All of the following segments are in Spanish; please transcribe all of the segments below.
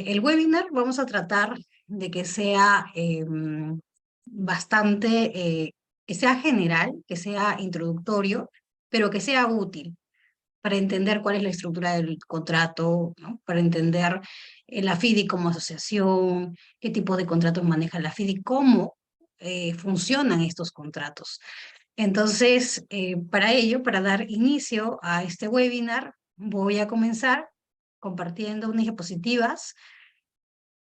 El webinar vamos a tratar de que sea que sea general, que sea introductorio, pero que sea útil para entender cuál es la estructura del contrato, ¿no? Para entender la FIDI como asociación, qué tipo de contratos maneja la FIDI, cómo funcionan estos contratos. Entonces, para ello, para dar inicio a este webinar, voy a comenzar compartiendo unas diapositivas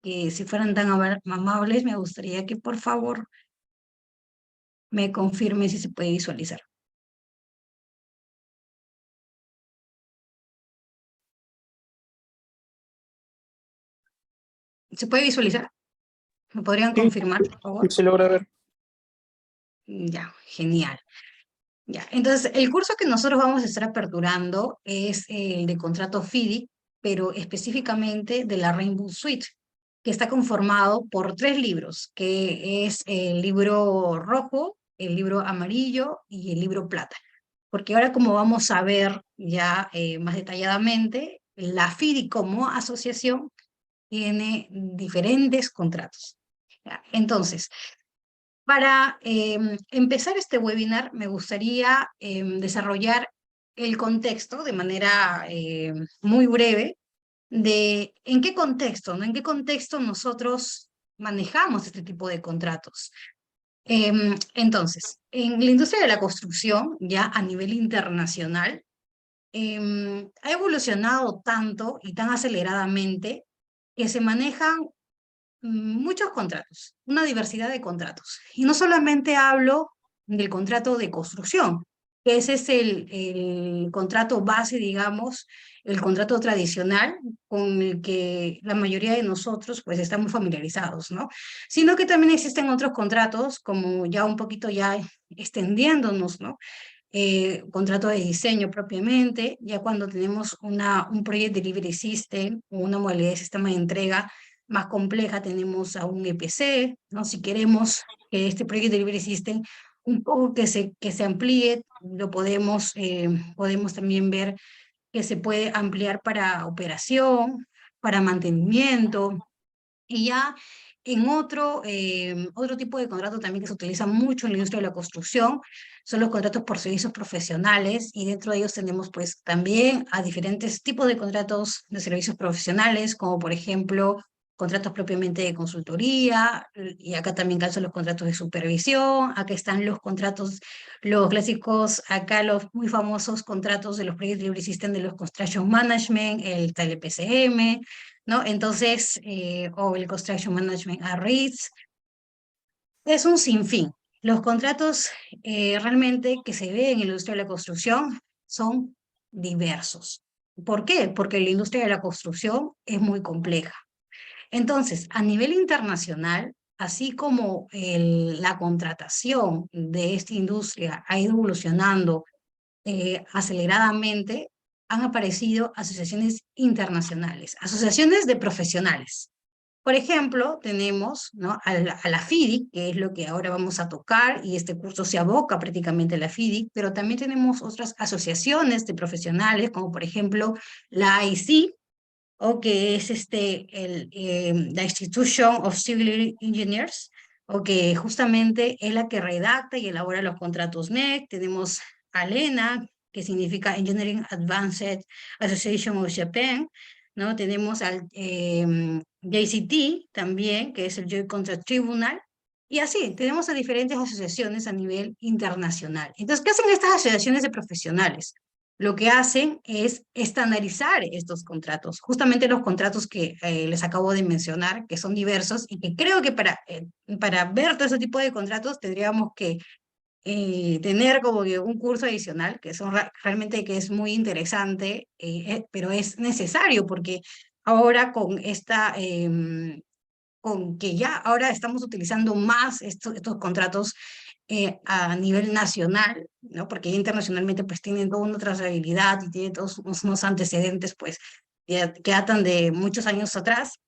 que si fueran tan amables, me gustaría que por favor me confirme si se puede visualizar. ¿Se puede visualizar? ¿Me podrían Sí, confirmar, por sí favor? se logra ver. Ya, genial. Ya, entonces el curso que nosotros vamos a estar aperturando es el de contrato FIDIC, pero específicamente de la Rainbow Suite, que está conformado por 3 libros, que es el libro rojo, el libro amarillo y el libro plata. Porque ahora como vamos a ver ya más detalladamente, la FIDIC como asociación tiene diferentes contratos. ¿Ya? Entonces, para empezar este webinar, me gustaría desarrollar el contexto de manera muy breve de en qué contexto, ¿no? En qué contexto nosotros manejamos este tipo de contratos. Entonces, en la industria de la construcción, ya a nivel internacional, ha evolucionado tanto y tan aceleradamente que se manejan muchos contratos, una diversidad de contratos. Y no solamente hablo del contrato de construcción, que ese es el contrato base, digamos, el contrato tradicional con el que la mayoría de nosotros pues estamos familiarizados, ¿no? Sino que también existen otros contratos, como ya un poquito ya extendiéndonos, ¿no? Contrato de diseño propiamente, ya cuando tenemos un Project Delivery System o una modalidad de sistema de entrega más compleja, tenemos a un EPC, ¿no? Si queremos que este Project Delivery System un poco que se amplíe, podemos también ver que se puede ampliar para operación, para mantenimiento, y ya en otro tipo de contrato también que se utiliza mucho en la industria de la construcción son los contratos por servicios profesionales, y dentro de ellos tenemos pues también a diferentes tipos de contratos de servicios profesionales, como por ejemplo contratos propiamente de consultoría, y acá también calzan los contratos de supervisión, acá están los contratos, los clásicos, acá los muy famosos contratos de los Project Delivery System de los Construction Management, el TLPCM, ¿no? Entonces, o el Construction Management a REITs, es un sinfín. Los contratos realmente que se ven en la industria de la construcción son diversos. ¿Por qué? Porque la industria de la construcción es muy compleja. Entonces, a nivel internacional, así como la contratación de esta industria ha ido evolucionando aceleradamente, han aparecido asociaciones internacionales, asociaciones de profesionales. Por ejemplo, tenemos, ¿no?, a la FIDIC, que es lo que ahora vamos a tocar, y este curso se aboca prácticamente a la FIDIC, pero también tenemos otras asociaciones de profesionales, como por ejemplo la IC, o que es la Institution of Civil Engineers, o que justamente es la que redacta y elabora los contratos NEC. Tenemos a LENA, que significa Engineering Advanced Association of Japan, ¿no? Tenemos al JCT también, que es el Joint Contract Tribunal, y así, tenemos a diferentes asociaciones a nivel internacional. Entonces, ¿qué hacen estas asociaciones de profesionales? Lo que hacen es estandarizar estos contratos, justamente los contratos que les acabo de mencionar, que son diversos y que creo que para ver todo ese tipo de contratos tendríamos que tener como que un curso adicional, que realmente que es muy interesante, pero es necesario porque ahora con que ya ahora estamos utilizando más estos contratos a nivel nacional, ¿no? Porque ya internacionalmente pues tienen toda una trazabilidad y tienen todos unos antecedentes pues que datan de muchos años atrás,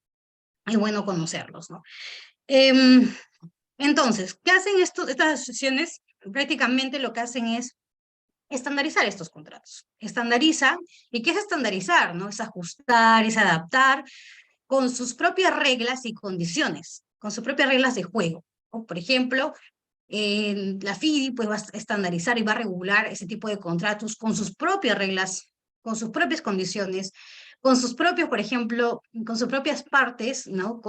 es bueno conocerlos, ¿no? Em, entonces, ¿qué hacen estas asociaciones? Prácticamente lo que hacen es estandarizar estos contratos. Estandarizan, ¿y qué es estandarizar? ¿No? Es ajustar, es adaptar con sus propias reglas y condiciones, con sus propias reglas de juego, ¿no? Por ejemplo, la FIDI pues, va a estandarizar y va a regular ese tipo de contratos con sus propias reglas, con sus propias condiciones, con sus propios, por ejemplo, con sus propias partes, ¿no?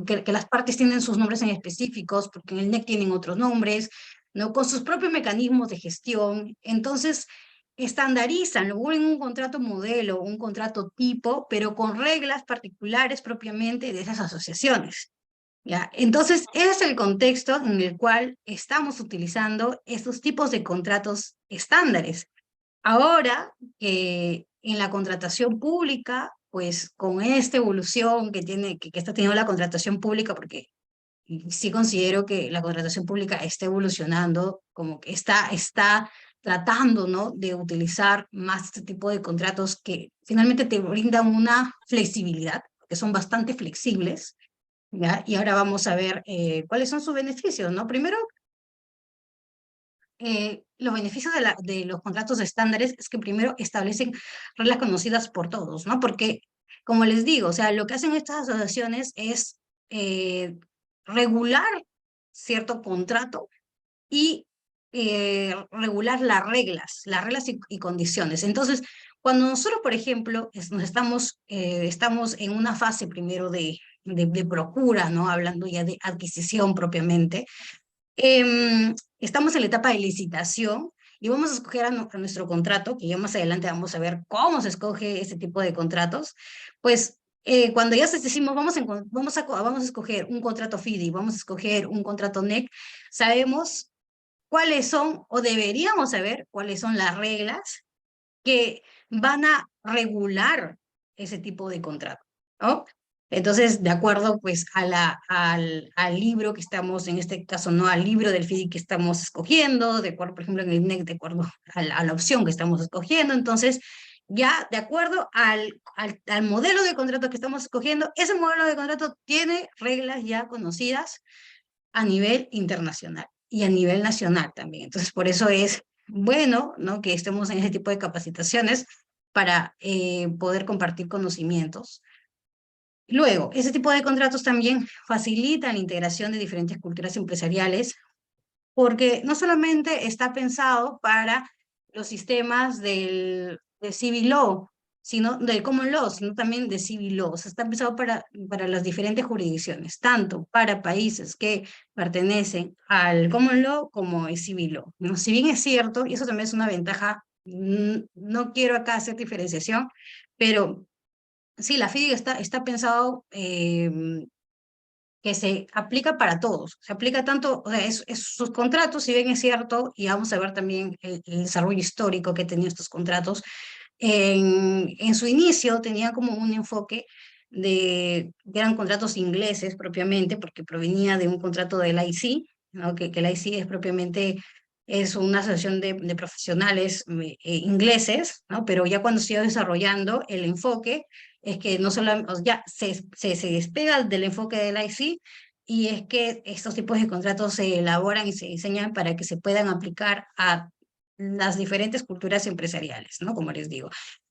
Que las partes tienen sus nombres en específicos, porque en el NEC tienen otros nombres, ¿no? Con sus propios mecanismos de gestión. Entonces, estandarizan, lo vuelven un contrato modelo, un contrato tipo, pero con reglas particulares propiamente de esas asociaciones. ¿Ya? Entonces, ese es el contexto en el cual estamos utilizando estos tipos de contratos estándares. Ahora que en la contratación pública, pues con esta evolución que tiene, que está teniendo la contratación pública, porque sí considero que la contratación pública está evolucionando, como que está tratando, ¿no? De utilizar más este tipo de contratos que finalmente te brindan una flexibilidad, que son bastante flexibles, ¿ya? Y ahora vamos a ver cuáles son sus beneficios, ¿no? Primero, los beneficios de los contratos estándares es que primero establecen reglas conocidas por todos, ¿no? Porque, como les digo, o sea, lo que hacen estas asociaciones es regular cierto contrato y regular las reglas y condiciones. Entonces, cuando nosotros, por ejemplo, estamos en una fase primero de procura, ¿no? Hablando ya de adquisición propiamente, estamos en la etapa de licitación y vamos a escoger a nuestro contrato, que ya más adelante vamos a ver cómo se escoge este tipo de contratos, pues cuando ya decimos vamos a escoger un contrato FIDI, vamos a escoger un contrato NEC, sabemos cuáles son, o deberíamos saber cuáles son las reglas que van a regular ese tipo de contrato, ¿no? Entonces, de acuerdo pues al libro que estamos, en este caso, no al libro del FIDI que estamos escogiendo, de acuerdo, por ejemplo, en el NEC, de acuerdo a la opción que estamos escogiendo, entonces, ya de acuerdo al modelo de contrato que estamos escogiendo, ese modelo de contrato tiene reglas ya conocidas a nivel internacional y a nivel nacional también. Entonces, por eso es bueno, ¿no? Que estemos en ese tipo de capacitaciones para poder compartir conocimientos. Luego, ese tipo de contratos también facilitan la integración de diferentes culturas empresariales, porque no solamente está pensado para los sistemas del civil law, sino del common law, sino también de civil law. O sea, está pensado para las diferentes jurisdicciones, tanto para países que pertenecen al common law como el civil law, ¿no? Si bien es cierto, y eso también es una ventaja, no quiero acá hacer diferenciación, pero sí, la FIDIC está pensado que se aplica para todos, se aplica tanto, o sea, sus contratos, si bien es cierto, y vamos a ver también el desarrollo histórico que tenían estos contratos, en su inicio tenía como un enfoque que eran contratos ingleses propiamente, porque provenía de un contrato del IC, ¿no? Que el IC es propiamente, es una asociación de profesionales ingleses, ¿no? Pero ya cuando se iba desarrollando el enfoque, es que no solo, ya se despega del enfoque del IC y es que estos tipos de contratos se elaboran y se diseñan para que se puedan aplicar a las diferentes culturas empresariales, ¿no? Como les digo.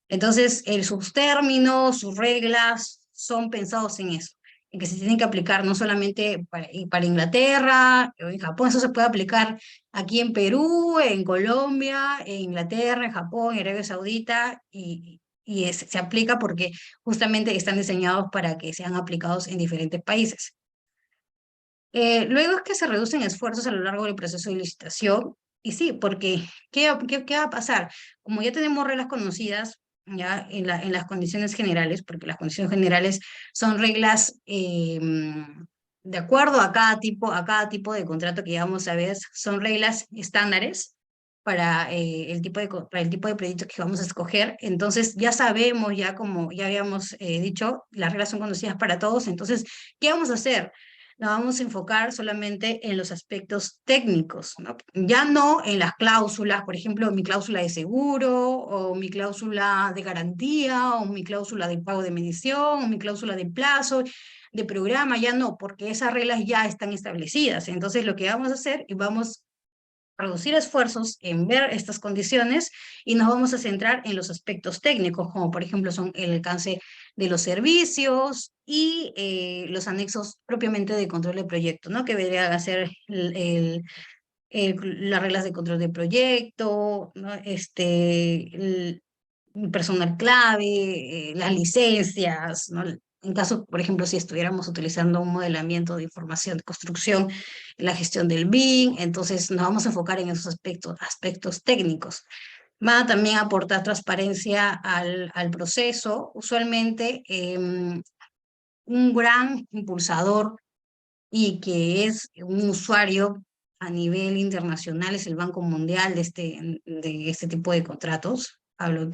Entonces, sus términos, sus reglas son pensados en eso, en que se tienen que aplicar no solamente para Inglaterra o en Japón, eso se puede aplicar aquí en Perú, en Colombia, en Inglaterra, en Japón, en Arabia Saudita, y se aplica porque justamente están diseñados para que sean aplicados en diferentes países. Luego es que se reducen esfuerzos a lo largo del proceso de licitación, y sí, porque ¿qué va a pasar? Como ya tenemos reglas conocidas, ya en las condiciones generales, porque las condiciones generales son reglas de acuerdo a cada tipo de contrato que vamos a ver, son reglas estándares para, para el tipo de proyecto que vamos a escoger. Entonces ya sabemos, ya como ya habíamos dicho, las reglas son conocidas para todos. Entonces, ¿qué vamos a hacer? Nos vamos a enfocar solamente en los aspectos técnicos, ¿no? Ya no en las cláusulas, por ejemplo, mi cláusula de seguro, o mi cláusula de garantía, o mi cláusula de pago de medición, o mi cláusula de plazo, de programa, ya no, porque esas reglas ya están establecidas. Entonces, lo que vamos a hacer, y vamos reducir esfuerzos en ver estas condiciones y nos vamos a centrar en los aspectos técnicos, como por ejemplo son el alcance de los servicios y los anexos propiamente de control de proyecto, ¿no? Que deberían hacer las reglas de control de proyecto, ¿no? El personal clave, las licencias, ¿no? En caso, por ejemplo, si estuviéramos utilizando un modelamiento de información de construcción, la gestión del BIM, entonces nos vamos a enfocar en esos aspectos técnicos. Va a también aportar transparencia al proceso. Usualmente, un gran impulsador y que es un usuario a nivel internacional es el Banco Mundial de este tipo de contratos. Hablo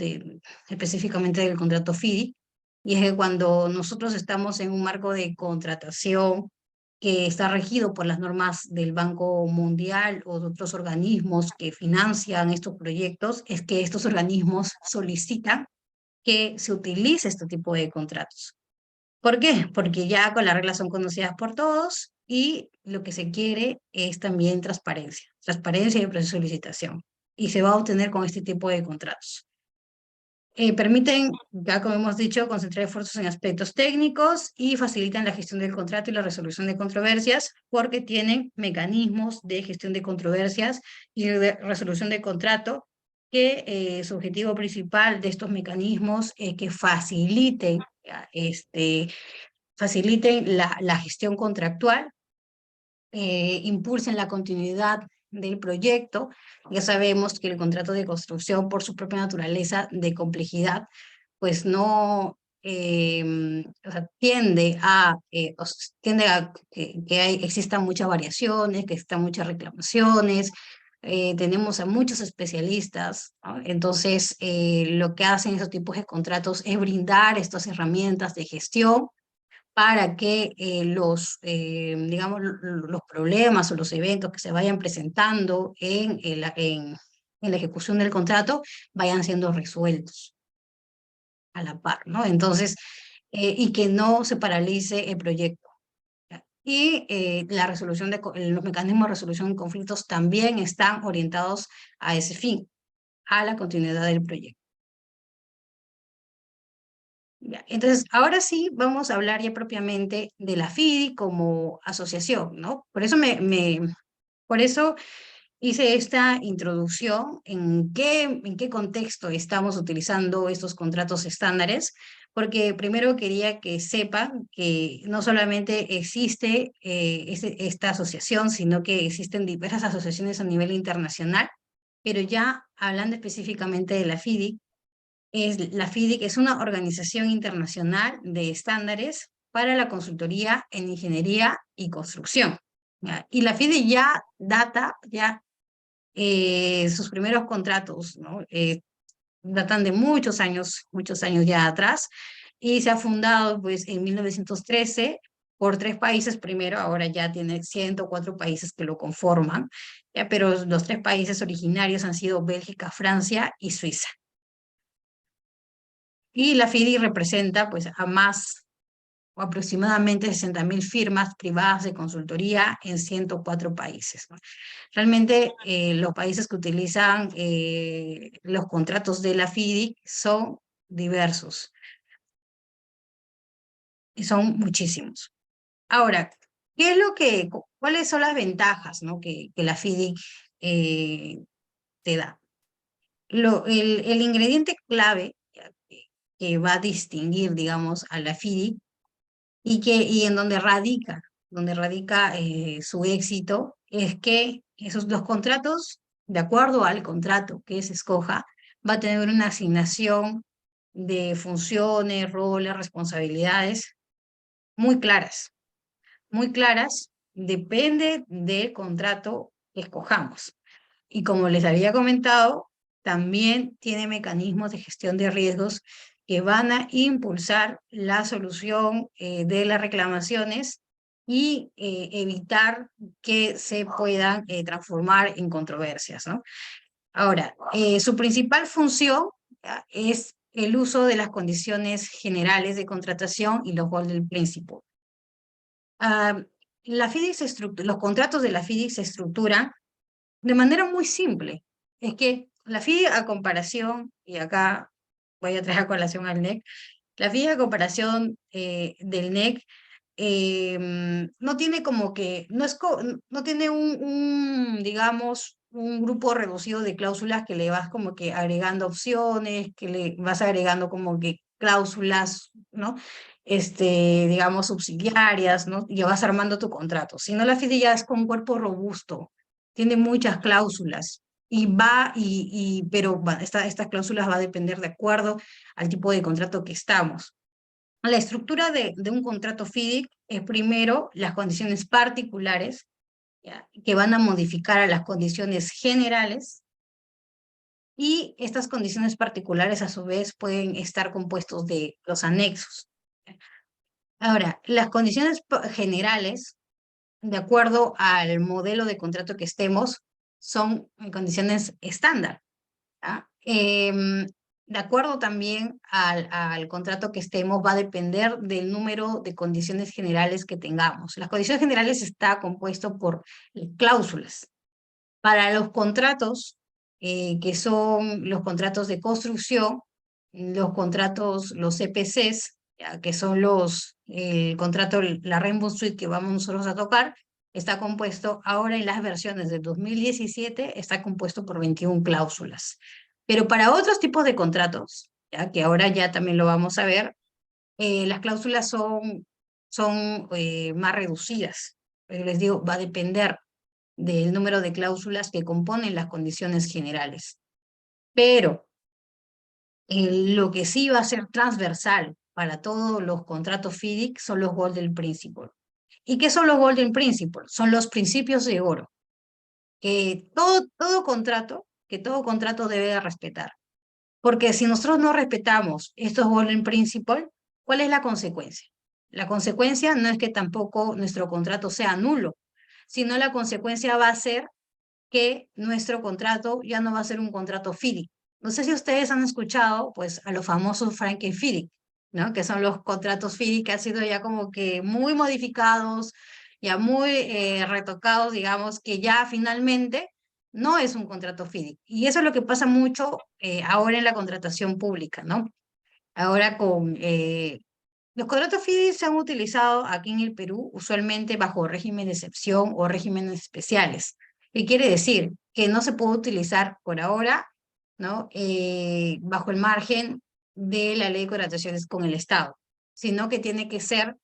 específicamente del contrato FIDI. Y es que cuando nosotros estamos en un marco de contratación que está regido por las normas del Banco Mundial o de otros organismos que financian estos proyectos, es que estos organismos solicitan que se utilice este tipo de contratos. ¿Por qué? Porque ya con las reglas son conocidas por todos y lo que se quiere es también transparencia en el proceso de licitación. Y se va a obtener con este tipo de contratos. Permiten, ya como hemos dicho, concentrar esfuerzos en aspectos técnicos y facilitan la gestión del contrato y la resolución de controversias porque tienen mecanismos de gestión de controversias y de resolución de contrato que su objetivo principal de estos mecanismos es que faciliten la gestión contractual, impulsen la continuidad del proyecto. Ya sabemos que el contrato de construcción, por su propia naturaleza de complejidad, pues no o sea, tiende a que existan muchas variaciones, que existan muchas reclamaciones. Tenemos a muchos especialistas, ¿no? Entonces, lo que hacen esos tipos de contratos es brindar estas herramientas de gestión para que digamos, los problemas o los eventos que se vayan presentando en la ejecución del contrato vayan siendo resueltos a la par, ¿no? Entonces, y que no se paralice el proyecto. ¿Ya? Y los mecanismos de resolución de conflictos también están orientados a ese fin, a la continuidad del proyecto. Ya, entonces, ahora sí vamos a hablar ya propiamente de la FIDI como asociación, ¿no? Por eso hice esta introducción en qué contexto estamos utilizando estos contratos estándares, porque primero quería que sepan que no solamente existe esta asociación, sino que existen diversas asociaciones a nivel internacional, pero ya hablando específicamente de la FIDI, la FIDIC es una organización internacional de estándares para la consultoría en ingeniería y construcción. ¿Ya? Y la FIDIC ya data, sus primeros contratos, ¿no? Datan de muchos años ya atrás, y se ha fundado pues en 1913 por 3 países primero, ahora ya tiene 104 países que lo conforman, ¿ya? Pero los 3 países originarios han sido Bélgica, Francia y Suiza. Y la FIDI representa pues a más o aproximadamente 60.000 firmas privadas de consultoría en 104 países, ¿no? Realmente los países que utilizan los contratos de la FIDI son diversos y son muchísimos. Ahora, ¿cuáles son las ventajas, ¿no? que la FIDI te da? El ingrediente clave que va a distinguir, digamos, a la FIDI y en donde radica su éxito, es que los contratos, de acuerdo al contrato que se escoja, va a tener una asignación de funciones, roles, responsabilidades muy claras, depende del contrato que escojamos. Y como les había comentado, también tiene mecanismos de gestión de riesgos que van a impulsar la solución de las reclamaciones y evitar que se puedan transformar en controversias, ¿no? Ahora, su principal función, ¿ya? Es el uso de las condiciones generales de contratación y los golden principles. Ah, los contratos de la FIDIC se estructuran De manera muy simple. Es que la FIDIC a comparación, y acá voy a traer a colación al NEC, la FIDIC a comparación del NEC no tiene como que, no tiene digamos, un grupo reducido de cláusulas que le vas como que agregando opciones, que le vas agregando como que cláusulas, ¿no? Digamos, subsidiarias, ¿no? Y vas armando tu contrato. Si no, la FIDIC ya es con un cuerpo robusto, tiene muchas cláusulas. Pero estas cláusulas va a depender de acuerdo al tipo de contrato que estamos. La estructura de un contrato FIDIC es primero las condiciones particulares, ¿ya? Que van a modificar a las condiciones generales, y estas condiciones particulares a su vez pueden estar compuestos de los anexos. Ahora, las condiciones generales, de acuerdo al modelo de contrato que estemos, son condiciones estándar. ¿Ah? De acuerdo también al contrato que estemos, va a depender del número de condiciones generales que tengamos. Las condiciones generales está compuesto por cláusulas. Para los contratos, que son los contratos de construcción, los CPCs, ya, que son el contrato, la Rainbow Suite que vamos nosotros a tocar, está compuesto, ahora en las versiones del 2017, está compuesto por 21 cláusulas. Pero para otros tipos de contratos, ya que ahora ya también lo vamos a ver, las cláusulas son más reducidas. Les digo, va a depender del número de cláusulas que componen las condiciones generales. Pero lo que sí va a ser transversal para todos los contratos FIDIC son los Golden Principle. ¿Y qué son los Golden Principle? Son los principios de oro que todo contrato debe de respetar. Porque si nosotros no respetamos estos Golden Principle, ¿cuál es la consecuencia? La consecuencia no es que tampoco nuestro contrato sea nulo, sino la consecuencia va a ser que nuestro contrato ya no va a ser un contrato FIDIC. No sé si ustedes han escuchado pues a los famosos Franken FIDIC, ¿no? Que son los contratos FIDIC que han sido ya como que muy modificados, ya muy retocados, digamos, que ya finalmente no es un contrato FIDIC. Y eso es lo que pasa mucho ahora en la contratación pública, ¿no? Ahora los contratos FIDIC se han utilizado aquí en el Perú usualmente bajo régimen de excepción o regímenes especiales. ¿Qué quiere decir? Que no se puede utilizar por ahora, ¿no? Bajo el margen de la ley de contrataciones con el Estado, sino que tiene que ser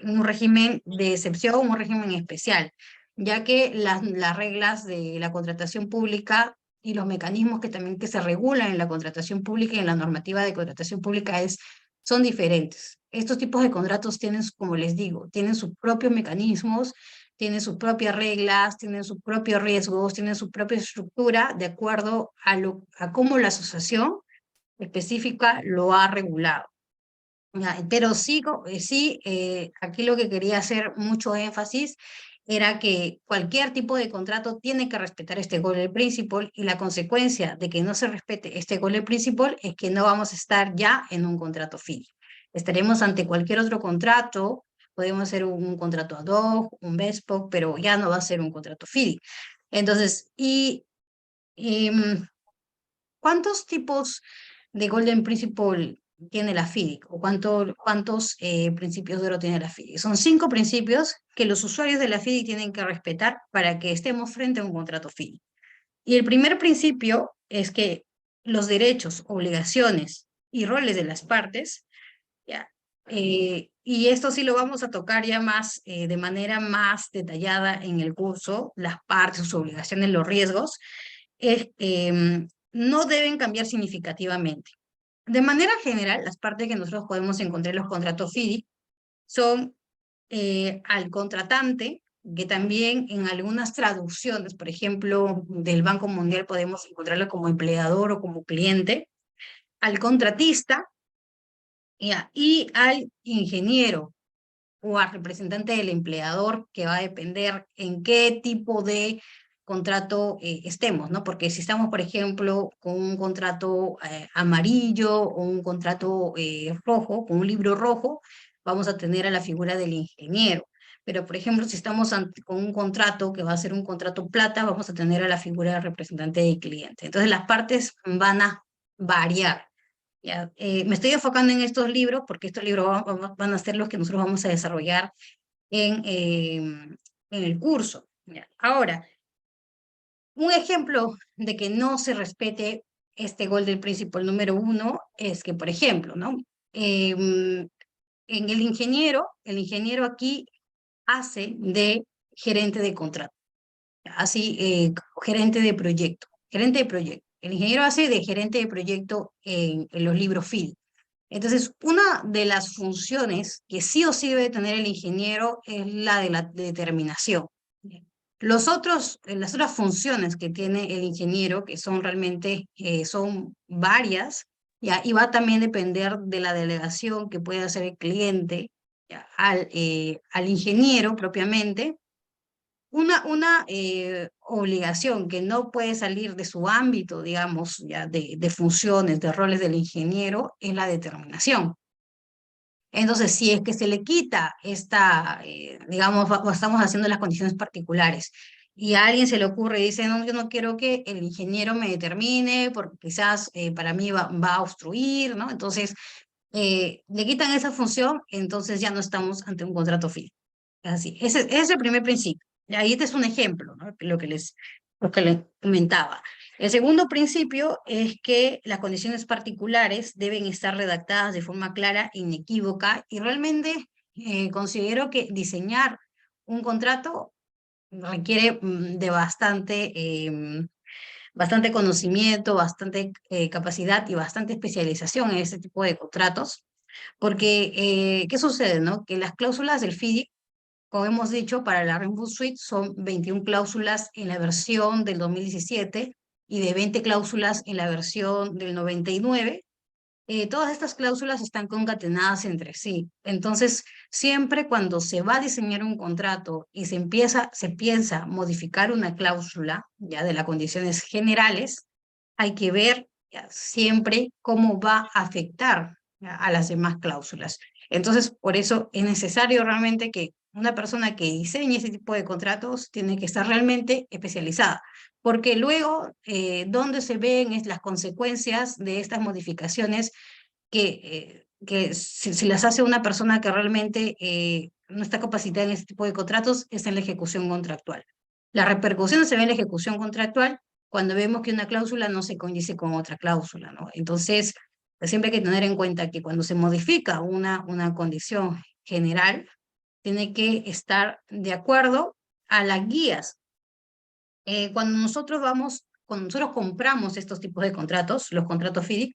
un régimen de excepción o un régimen especial, ya que las reglas de la contratación pública y los mecanismos que se regulan en la contratación pública y en la normativa de contratación pública son diferentes. Estos tipos de contratos tienen, como les digo, tienen sus propios mecanismos, tienen sus propias reglas, tienen sus propios riesgos, tienen su propia estructura de acuerdo a cómo la asociación específica lo ha regulado. Pero aquí lo que quería hacer mucho énfasis era que cualquier tipo de contrato tiene que respetar este Golden Principle, y la consecuencia de que no se respete este Golden Principle es que no vamos a estar ya en un contrato FIDIC. Estaremos ante cualquier otro contrato, podemos hacer un contrato ad hoc, un bespoke, pero ya no va a ser un contrato FIDIC. Entonces, em, ¿cuántos tipos de Golden Principle tiene la FIDIC? ¿O cuántos principios de oro tiene la FIDIC? Son 5 principios que los usuarios de la FIDIC tienen que respetar para que estemos frente a un contrato FIDIC. Y el primer principio es que los derechos, obligaciones y roles de las partes, ¿ya? Y esto sí lo vamos a tocar ya más, de manera más detallada en el curso, las partes, sus obligaciones, los riesgos, no deben cambiar significativamente. De manera general, las partes que nosotros podemos encontrar en los contratos FIDIC son al contratante, que también en algunas traducciones, por ejemplo, del Banco Mundial podemos encontrarlo como empleador o como cliente, al contratista, y al ingeniero o al representante del empleador, que va a depender en qué tipo de contrato estemos, ¿no? Porque si estamos, por ejemplo, con un contrato amarillo o un contrato rojo, con un libro rojo, vamos a tener a la figura del ingeniero. pero por ejemplo, si estamos con un contrato que va a ser un contrato plata, vamos a tener a la figura del representante del cliente. Entonces las partes van a variar. ¿Ya? Me estoy enfocando en estos libros porque estos libros van a ser los que nosotros vamos a desarrollar en el curso. ¿Ya? Ahora, un ejemplo de que no se respete este Golden Principle número 1 es que, por ejemplo, ¿no? En el ingeniero aquí hace de gerente de contrato, así, gerente de proyecto, gerente de proyecto. El ingeniero hace de gerente de proyecto en los libros FIL. Entonces, una de las funciones que sí o sí debe tener el ingeniero es la de la determinación. Las otras funciones que tiene el ingeniero, que son realmente, son varias, ¿ya? Y va a también depender de la delegación que pueda hacer el cliente, ¿ya? Al ingeniero propiamente, una obligación que no puede salir de su ámbito, digamos, ya de funciones, de roles del ingeniero, es la determinación. Entonces, si es que se le quita esta, digamos, o estamos haciendo las condiciones particulares, y a alguien se le ocurre y dice, no, yo no quiero que el ingeniero me determine, porque quizás para mí va a obstruir, ¿no? Entonces, le quitan esa función, entonces ya no estamos ante un contrato fijo. Así, ese es el primer principio. Y ahí este es un ejemplo, ¿no? Lo que les comentaba. El segundo principio es que las condiciones particulares deben estar redactadas de forma clara, inequívoca, y realmente considero que diseñar un contrato requiere de bastante conocimiento, bastante capacidad y bastante especialización en este tipo de contratos, porque ¿qué sucede, no? Que las cláusulas del FIDIC, como hemos dicho, para la Rainbow Suite son 21 cláusulas en la versión del 2017 y de 20 cláusulas en la versión del 99. Todas estas cláusulas están concatenadas entre sí. Entonces, siempre cuando se va a diseñar un contrato y se piensa modificar una cláusula ya de las condiciones generales, hay que ver ya, siempre cómo va a afectar ya, a las demás cláusulas. Entonces, por eso es necesario realmente que una persona que diseñe ese tipo de contratos tiene que estar realmente especializada, porque luego donde se ven es las consecuencias de estas modificaciones que si las hace una persona que realmente no está capacitada en este tipo de contratos, es en la ejecución contractual. Las repercusiones se ven en la ejecución contractual cuando vemos que una cláusula no se condice con otra cláusula, ¿no? Entonces, siempre hay que tener en cuenta que cuando se modifica una condición general, tiene que estar de acuerdo a las guías. Cuando nosotros compramos estos tipos de contratos, los contratos FIDIC,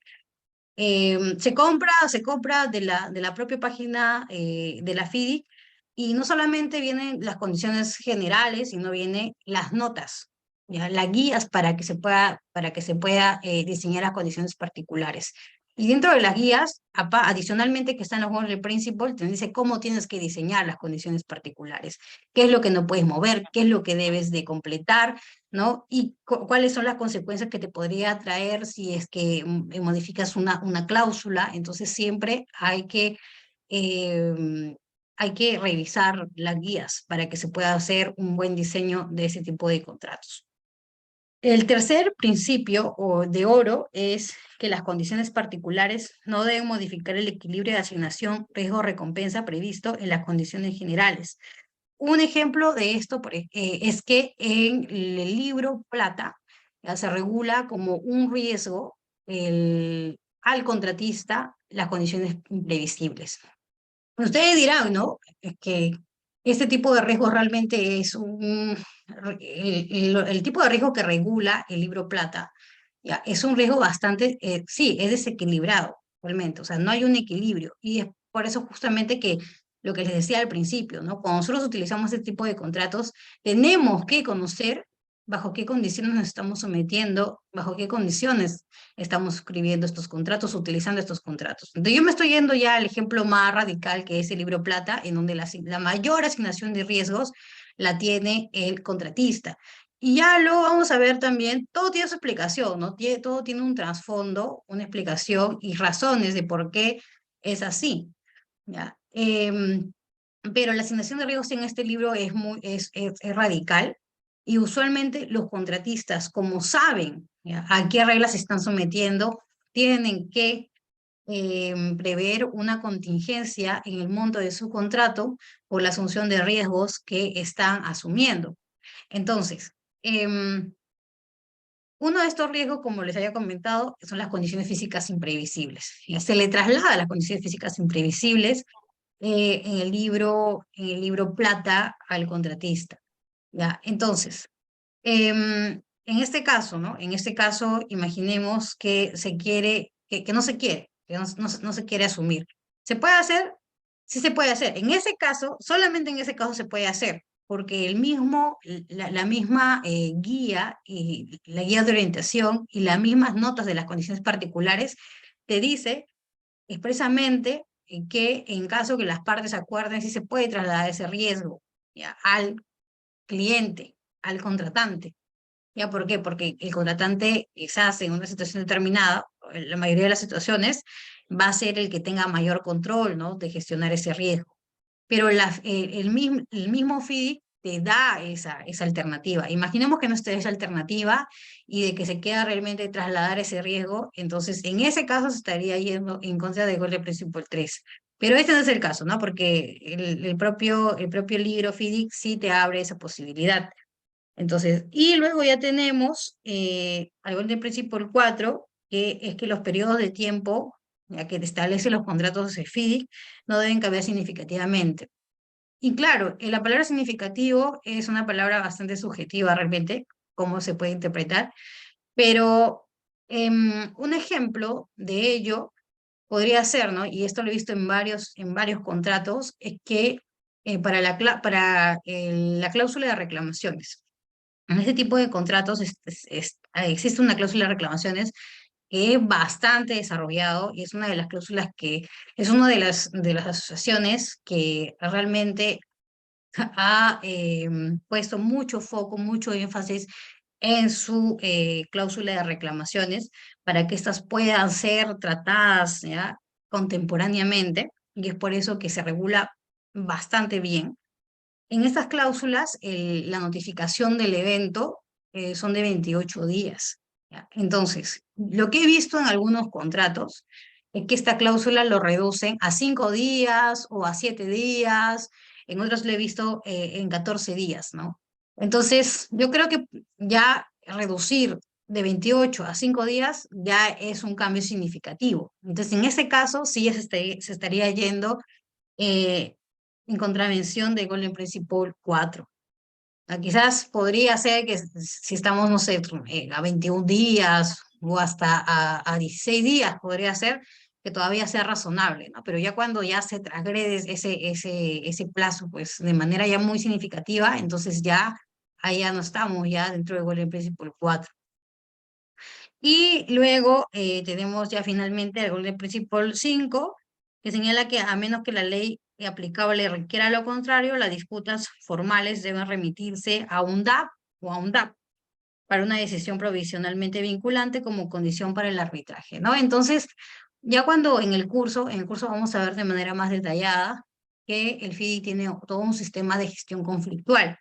se compra de la propia página de la FIDIC, y no solamente vienen las condiciones generales, sino vienen las notas, ¿ya? Las guías para que se pueda diseñar las condiciones particulares. Y dentro de las guías, adicionalmente que están los Golden Principle, te dice cómo tienes que diseñar las condiciones particulares, qué es lo que no puedes mover, qué es lo que debes de completar, ¿no? Y cuáles son las consecuencias que te podría traer si es que modificas una cláusula. Entonces siempre hay que revisar las guías para que se pueda hacer un buen diseño de ese tipo de contratos. El tercer principio o de oro es que las condiciones particulares no deben modificar el equilibrio de asignación riesgo-recompensa previsto en las condiciones generales. Un ejemplo de esto es que en el libro Plata ya se regula como un riesgo al contratista las condiciones imprevisibles. Ustedes dirán, ¿no? Es que este tipo de riesgo realmente es el tipo de riesgo que regula el libro Plata, ya, es un riesgo bastante, sí, es desequilibrado, realmente, o sea, no hay un equilibrio, y es por eso justamente que lo que les decía al principio, ¿no? Cuando nosotros utilizamos este tipo de contratos, tenemos que conocer bajo qué condiciones nos estamos sometiendo, bajo qué condiciones estamos escribiendo estos contratos, utilizando estos contratos. Entonces yo me estoy yendo ya al ejemplo más radical, que es el libro Plata, en donde la mayor asignación de riesgos la tiene el contratista. Y ya luego vamos a ver también, todo tiene su explicación, ¿no? Todo tiene un trasfondo, una explicación y razones de por qué es así, ¿ya? pero la asignación de riesgos en este libro es radical, y usualmente los contratistas, como saben, ¿ya?, a qué reglas se están sometiendo, tienen que prever una contingencia en el monto de su contrato por la asunción de riesgos que están asumiendo. Entonces, uno de estos riesgos, como les había comentado, son las condiciones físicas imprevisibles. Se le traslada las condiciones físicas imprevisibles en el libro Plata al contratista. ¿Ya? Entonces, en este caso, ¿no? En este caso, imaginemos que se quiere, que no se quiere, que no se quiere asumir. ¿Se puede hacer? Sí se puede hacer. En ese caso, solamente en ese caso se puede hacer, porque la misma guía, y la guía de orientación y las mismas notas de las condiciones particulares te dice expresamente que en caso que las partes acuerden, sí se puede trasladar ese riesgo, ¿ya?, al cliente, al contratante. ¿Ya por qué? Porque el contratante, quizás en una situación determinada, en la mayoría de las situaciones, va a ser el que tenga mayor control, ¿no?, de gestionar ese riesgo. Pero el mismo FIDIC te da esa alternativa. Imaginemos que no esté esa alternativa y de que se queda realmente trasladar ese riesgo, entonces en ese caso se estaría yendo en contra de Golden Principle 3. Pero este no es el caso, ¿no? Porque el propio libro FIDIC sí te abre esa posibilidad. Entonces, y luego ya tenemos algo del principio 4, que es que los periodos de tiempo, ya que establecen los contratos de FIDIC, no deben cambiar significativamente. Y claro, la palabra significativo es una palabra bastante subjetiva realmente, cómo se puede interpretar, pero un ejemplo de ello podría ser, ¿no? Y esto lo he visto en varios contratos, es que la cláusula de reclamaciones. En este tipo de contratos existe una cláusula de reclamaciones que es bastante desarrollado, y es una de las cláusulas que es una de las asociaciones que realmente ha puesto mucho foco, mucho énfasis en su cláusula de reclamaciones para que éstas puedan ser tratadas, ¿ya?, contemporáneamente, y es por eso que se regula bastante bien. En estas cláusulas, la notificación del evento son de 28 días. ¿Ya? Entonces, lo que he visto en algunos contratos es que esta cláusula lo reducen a 5 días o a 7 días, en otros lo he visto en 14 días, ¿no? Entonces, yo creo que ya reducir de 28 a 5 días ya es un cambio significativo. Entonces, en ese caso, sí se estaría yendo eh, en contravención de Golden Principle 4. Quizás podría ser que si estamos, no sé, a 21 días o hasta a 16 días, podría ser que todavía sea razonable, ¿no? Pero ya cuando ya se transgrede ese plazo, pues de manera ya muy significativa, entonces ya ahí ya no estamos ya dentro de Golden Principle 4. Y luego tenemos ya finalmente el Golden Principle 5, que señala que a menos que la ley aplicable requiera lo contrario, las disputas formales deben remitirse a un DAP o a un DAP para una decisión provisionalmente vinculante como condición para el arbitraje, ¿no? Entonces, ya cuando en el curso vamos a ver de manera más detallada que el FIDI tiene todo un sistema de gestión conflictual.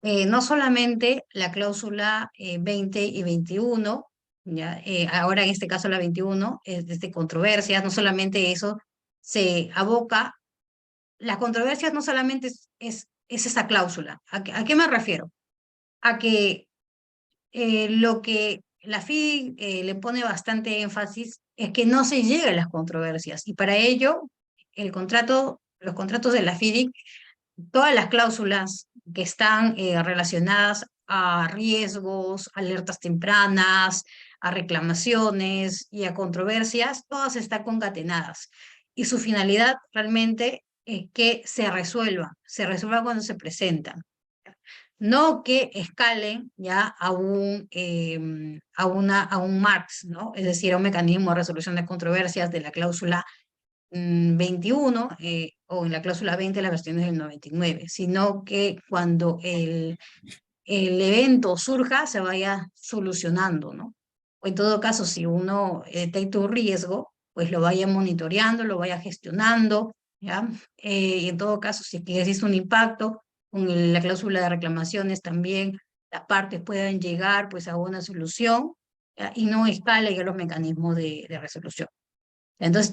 No solamente la cláusula 20 y 21, ¿ya? Ahora en este caso la 21 es de controversias, no solamente eso se aboca, las controversias no solamente es esa cláusula. ¿A qué me refiero? A que lo que la FIDI le pone bastante énfasis es que no se llegue a las controversias, y para ello los contratos de la FIDI, todas las cláusulas que están relacionadas a riesgos, alertas tempranas, a reclamaciones y a controversias, todas están concatenadas. Y su finalidad realmente es que se resuelva cuando se presentan. No que escalen ya a un MARX, ¿no? Es decir, a un mecanismo de resolución de controversias de la cláusula 21 o en la cláusula 20 las versiones del 99, sino que cuando el evento surja se vaya solucionando, ¿no? O en todo caso, si uno detecta un riesgo, pues lo vaya monitoreando, lo vaya gestionando, ¿ya? Y en todo caso, si es que existe un impacto, con la cláusula de reclamaciones también, las partes puedan llegar pues a una solución, ¿ya? Y no escale ya los mecanismos de resolución. Entonces,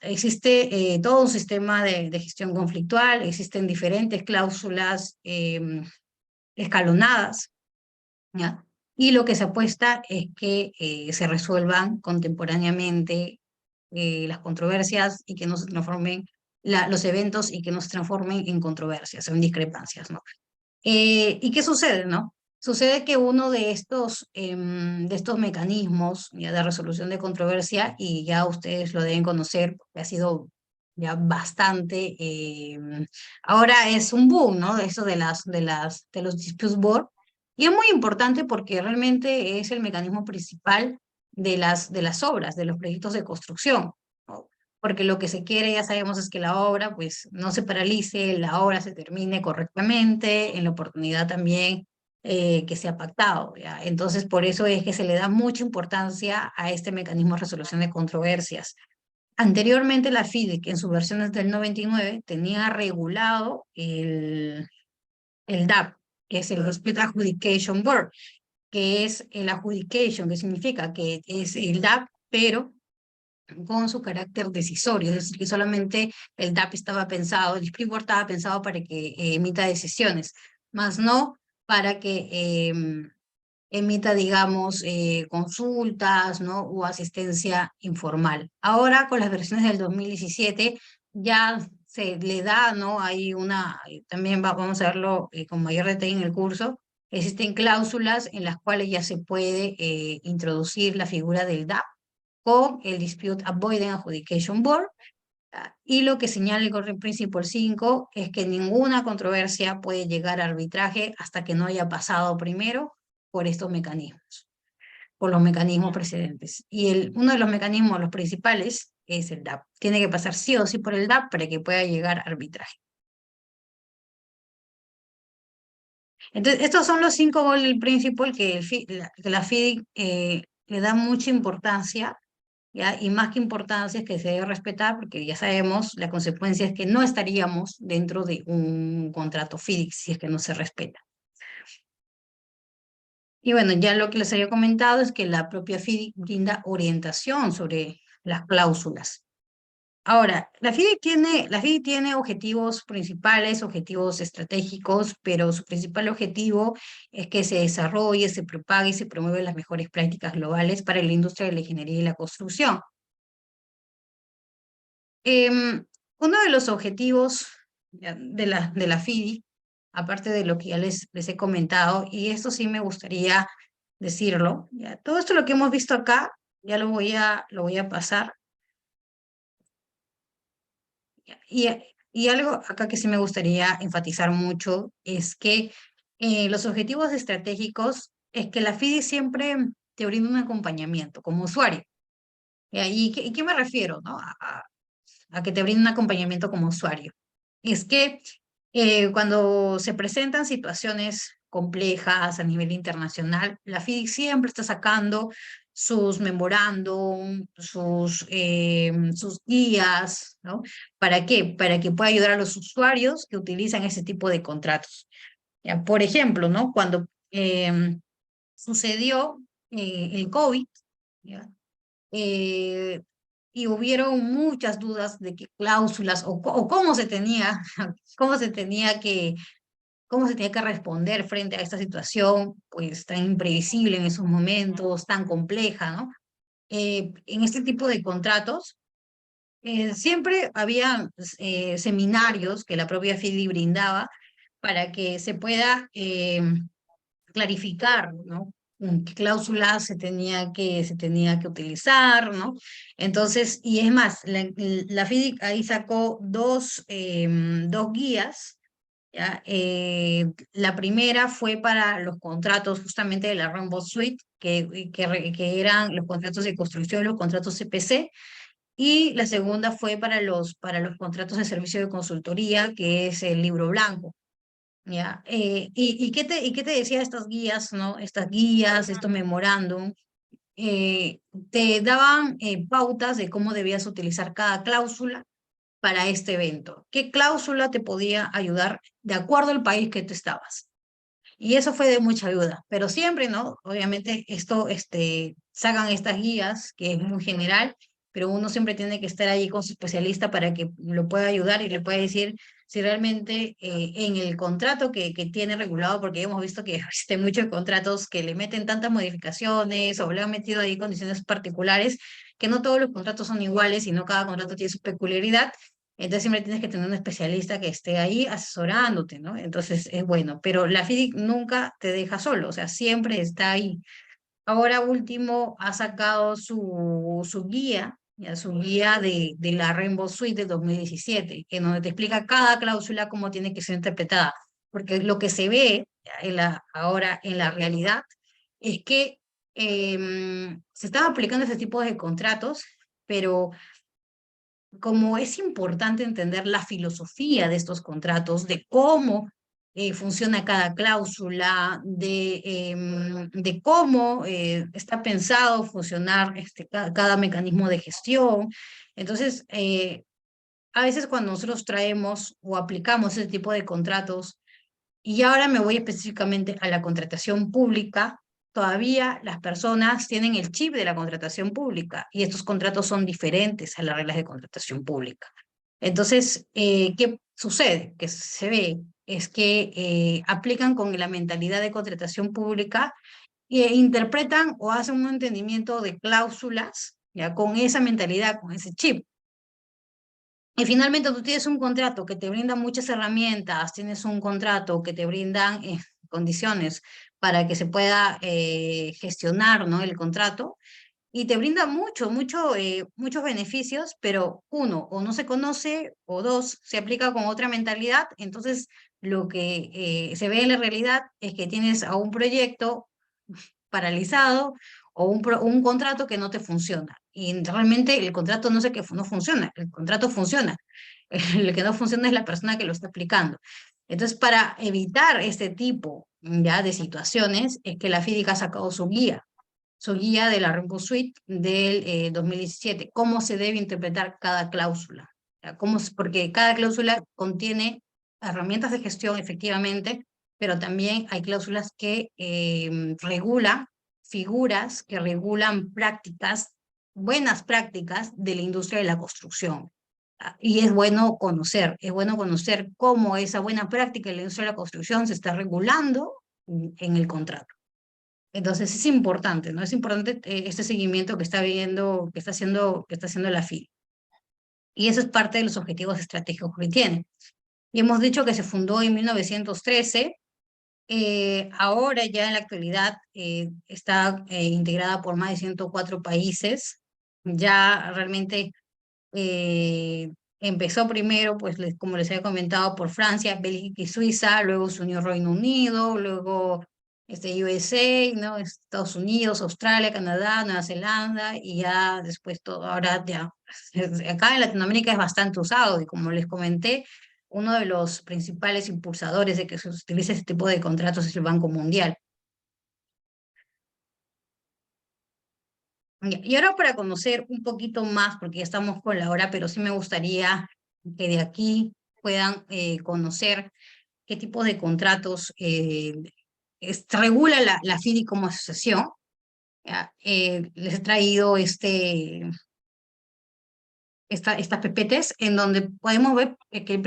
existe todo un sistema de gestión conflictual, existen diferentes cláusulas escalonadas, ¿ya? Y lo que se apuesta es que se resuelvan contemporáneamente las controversias y que no se transformen los eventos y que no se transformen en controversias, en discrepancias, ¿no? ¿Y qué sucede, no? Sucede que uno de estos mecanismos ya de resolución de controversia, y ya ustedes lo deben conocer, porque ha sido ya bastante, ahora es un boom, ¿no? Eso de los dispute board, y es muy importante porque realmente es el mecanismo principal de las obras, de los proyectos de construcción, ¿no? Porque lo que se quiere, ya sabemos, es que la obra pues no se paralice, la obra se termine correctamente, en la oportunidad también que se ha pactado, ¿ya? Entonces, por eso es que se le da mucha importancia a este mecanismo de resolución de controversias. Anteriormente, la FIDIC, en sus versiones del 99, tenía regulado el DAP, que es el Dispute Adjudication Board, que es el adjudication, que significa que es el DAP, pero con su carácter decisorio, es decir, que solamente el DAP estaba pensado, el Dispute Board estaba pensado para que emita decisiones, más no para que emita, digamos, consultas, ¿no? O asistencia informal. Ahora, con las versiones del 2017, ya se le da, ¿no? Hay una, también vamos a verlo con mayor detalle en el curso, existen cláusulas en las cuales ya se puede introducir la figura del DAP con el Dispute Avoidance Adjudication Board. Y lo que señala el Golden Principle 5 es que ninguna controversia puede llegar a arbitraje hasta que no haya pasado primero por estos mecanismos, por los mecanismos precedentes. Y uno de los mecanismos, los principales, es el DAP. Tiene que pasar sí o sí por el DAP para que pueda llegar a arbitraje. Entonces, estos son los 5 Golden Principle que la FIDIC le da mucha importancia, ¿ya? Y más que importancia es que se debe respetar, porque ya sabemos, la consecuencia es que no estaríamos dentro de un contrato FIDIC si es que no se respeta. Y bueno, ya lo que les había comentado es que la propia FIDIC brinda orientación sobre las cláusulas. Ahora, la FIDIC tiene objetivos principales, objetivos estratégicos, pero su principal objetivo es que se desarrolle, se propague y se promuevan las mejores prácticas globales para la industria de la ingeniería y la construcción. Uno de los objetivos de la FIDI, aparte de lo que ya les he comentado, y esto sí me gustaría decirlo, ya, todo esto lo que hemos visto acá, ya lo voy a pasar. Ya, y algo acá que sí me gustaría enfatizar mucho es que los objetivos estratégicos es que la FIDI siempre te brinda un acompañamiento como usuario. ¿Ya? ¿Y qué me refiero, no? A que te brinda un acompañamiento como usuario. Es que cuando se presentan situaciones complejas a nivel internacional, la FIDIC siempre está sacando sus memorándum, sus guías, ¿no? ¿Para qué? Para que pueda ayudar a los usuarios que utilizan ese tipo de contratos. Ya, por ejemplo, ¿no? Cuando sucedió el COVID, ¿ya? eh, y hubieron muchas dudas de qué cláusulas o cómo se tenía, cómo se tenía cómo se tenía que responder frente a esta situación, pues tan imprevisible en esos momentos, tan compleja, ¿no? En este tipo de contratos, siempre había seminarios que la propia FIDI brindaba para que se pueda clarificar, ¿no? ¿Qué cláusula se tenía que utilizar, ¿no? Entonces, y es más, la FIDIC ahí sacó dos guías, ¿ya? La primera fue para los contratos justamente de la Rainbow Suite, que eran los contratos de construcción, los contratos CPC, y la segunda fue para los contratos de servicio de consultoría, que es el libro blanco. ¿Ya? ¿Y qué te decía estas guías, ¿no? Estas guías, estos memorándum, te daban pautas de cómo debías utilizar cada cláusula para este evento? ¿Qué cláusula te podía ayudar de acuerdo al país que tú estabas? Y eso fue de mucha ayuda, pero siempre, ¿no? Obviamente esto, sacan estas guías, que es muy general, pero uno siempre tiene que estar ahí con su especialista para que lo pueda ayudar y le pueda decir si realmente en el contrato que tiene regulado, porque hemos visto que existen muchos contratos que le meten tantas modificaciones o le han metido ahí condiciones particulares, que no todos los contratos son iguales, sino cada contrato tiene su peculiaridad. Entonces siempre tienes que tener un especialista que esté ahí asesorándote, ¿no? Entonces es bueno, pero la FIDIC nunca te deja solo, o sea, siempre está ahí. Ahora último ha sacado su guía, ya, su guía de la Rainbow Suite de 2017, en donde te explica cada cláusula cómo tiene que ser interpretada, porque lo que se ve ahora en la realidad es que se están aplicando ese tipo de contratos, pero como es importante entender la filosofía de estos contratos, de cómo funciona cada cláusula, de cómo está pensado funcionar cada mecanismo de gestión. Entonces, a veces cuando nosotros traemos o aplicamos ese tipo de contratos, y ahora me voy específicamente a la contratación pública. Todavía las personas tienen el chip de la contratación pública y estos contratos son diferentes a las reglas de contratación pública. Entonces, ¿qué sucede? Que se ve es que aplican con la mentalidad de contratación pública e interpretan o hacen un entendimiento de cláusulas ya con esa mentalidad, con ese chip. Y finalmente tú tienes un contrato que te brinda muchas herramientas, tienes un contrato que te brindan condiciones para que se pueda gestionar, ¿no? El contrato y te brinda muchos beneficios, pero uno, o no se conoce, o dos, se aplica con otra mentalidad, entonces lo que se ve en la realidad es que tienes a un proyecto paralizado o un contrato que no te funciona. Y realmente el contrato no sé que no funciona, el contrato funciona. El que no funciona es la persona que lo está aplicando. Entonces, para evitar este tipo ya de situaciones, es que la FIDIC ha sacado su guía de la Rainbow Suite del 2017, cómo se debe interpretar cada cláusula. Ya, porque cada cláusula contiene herramientas de gestión, efectivamente, pero también hay cláusulas que regulan figuras que regulan prácticas, buenas prácticas de la industria de la construcción. Y es bueno conocer cómo esa buena práctica de la industria de la construcción se está regulando en el contrato. Entonces es importante, ¿no? Es importante este seguimiento que está viendo, que está haciendo la FI. Y eso es parte de los objetivos estratégicos que tiene. Y hemos dicho que se fundó en 1913. Ahora ya en la actualidad está integrada por más de 104 países. Ya realmente empezó primero, pues como les había comentado, por Francia, Bélgica y Suiza, luego se unió Reino Unido, luego USA, ¿no? Estados Unidos, Australia, Canadá, Nueva Zelanda, y ya después todo, ahora ya, acá en Latinoamérica es bastante usado, y como les comenté, uno de los principales impulsadores de que se utilice este tipo de contratos es el Banco Mundial. Ya, y ahora para conocer un poquito más, porque ya estamos con la hora, pero sí me gustaría que de aquí puedan conocer qué tipo de contratos regula la FIDI como asociación. Ya, les he traído estas PPTs en donde podemos ver que el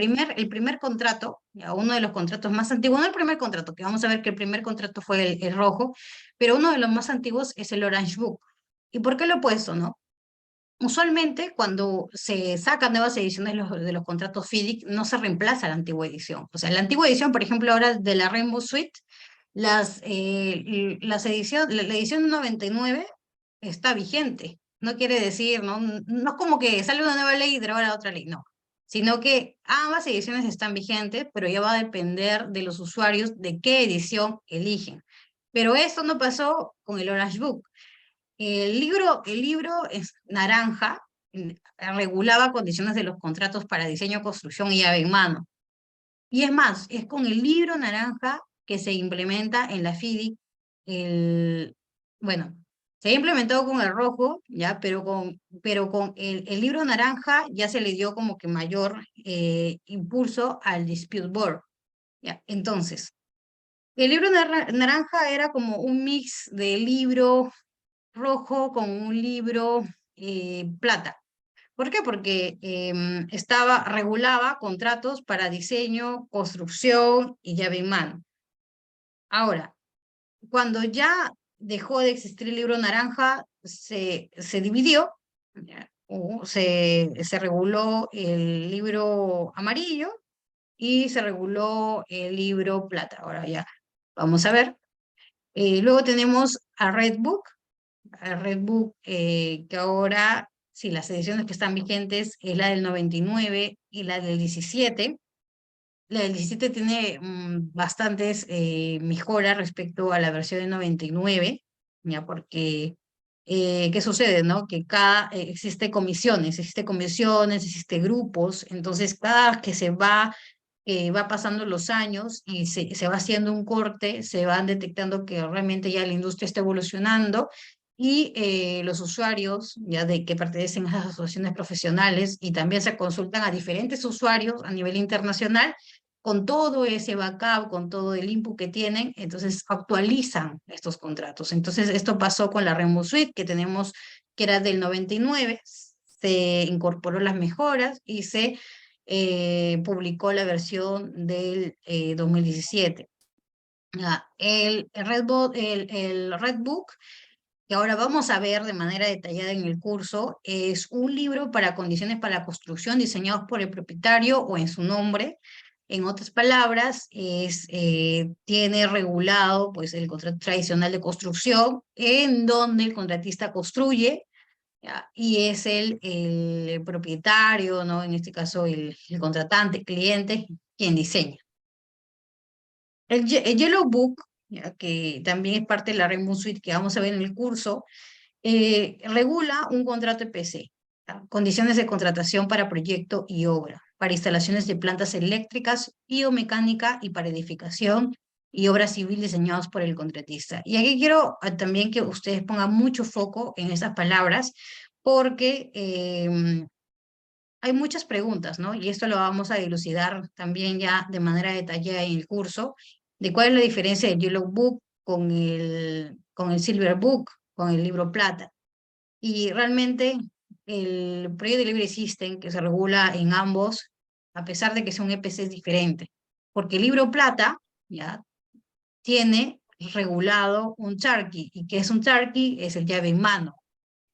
primer contrato, ya, uno de los contratos más antiguos, no el primer contrato, que vamos a ver que el primer contrato fue el rojo, pero uno de los más antiguos es el Orange Book. ¿Y por qué lo he puesto, no? Usualmente, cuando se sacan nuevas ediciones de los contratos FIDIC, no se reemplaza la antigua edición. O sea, la antigua edición, por ejemplo, ahora de la Rainbow Suite, la edición 99 está vigente. No quiere decir, ¿no? No es como que sale una nueva ley y deroga otra ley, no. Sino que ambas ediciones están vigentes, pero ya va a depender de los usuarios de qué edición eligen. Pero eso no pasó con el Orange Book. El libro es naranja, regulaba condiciones de los contratos para diseño, construcción y llave en mano. Y es más, es con el libro naranja que se implementa en la FIDIC bueno, Se había implementado con el rojo, ya, pero con el libro naranja ya se le dio como que mayor impulso al dispute board, ya. Entonces, el libro naranja era como un mix de libro rojo con un libro plata. ¿Por qué? Porque regulaba contratos para diseño, construcción y llave en mano. Ahora, cuando ya dejó de existir el libro naranja, se dividió, ¿ya? Se reguló el libro amarillo y se reguló el libro plata. Ahora ya vamos a ver. Luego tenemos a Red Book que ahora, sí, las ediciones que están vigentes es la del 99 y la del 17. La del 17 tiene bastantes mejoras respecto a la versión del 99, ya porque, ¿qué sucede, no? Que existe comisiones, existe grupos, entonces cada que va pasando los años y se va haciendo un corte, se van detectando que realmente ya la industria está evolucionando y los usuarios ya de que pertenecen a las asociaciones profesionales y también se consultan a diferentes usuarios a nivel internacional con todo ese backup, con todo el input que tienen, entonces actualizan estos contratos. Entonces esto pasó con la Rainbow Suite que tenemos, que era del 99, se incorporó las mejoras y se publicó la versión del 2017. El Red Book, que ahora vamos a ver de manera detallada en el curso, es un libro para condiciones para la construcción diseñados por el propietario o en su nombre. En otras palabras, tiene regulado pues, el contrato tradicional de construcción, en donde el contratista construye, ¿ya? Y es el propietario, ¿no? En este caso el contratante, cliente, quien diseña. El Yellow Book, ¿ya? Que también es parte de la Rainbow Suite que vamos a ver en el curso, regula un contrato EPC, ¿ya? Condiciones de contratación para proyecto y obra, para instalaciones de plantas eléctricas, biomecánica y para edificación y obra civil diseñados por el contratista. Y aquí quiero también que ustedes pongan mucho foco en esas palabras, porque hay muchas preguntas, ¿no? Y esto lo vamos a dilucidar también ya de manera detallada en el curso, de cuál es la diferencia del Yellow Book con el Silver Book, con el libro plata. Y realmente el Project Delivery System que se regula en ambos, a pesar de que sea un EPC, es diferente, porque el libro plata ya tiene regulado un Turkey, y que es un Turkey es el llave en mano,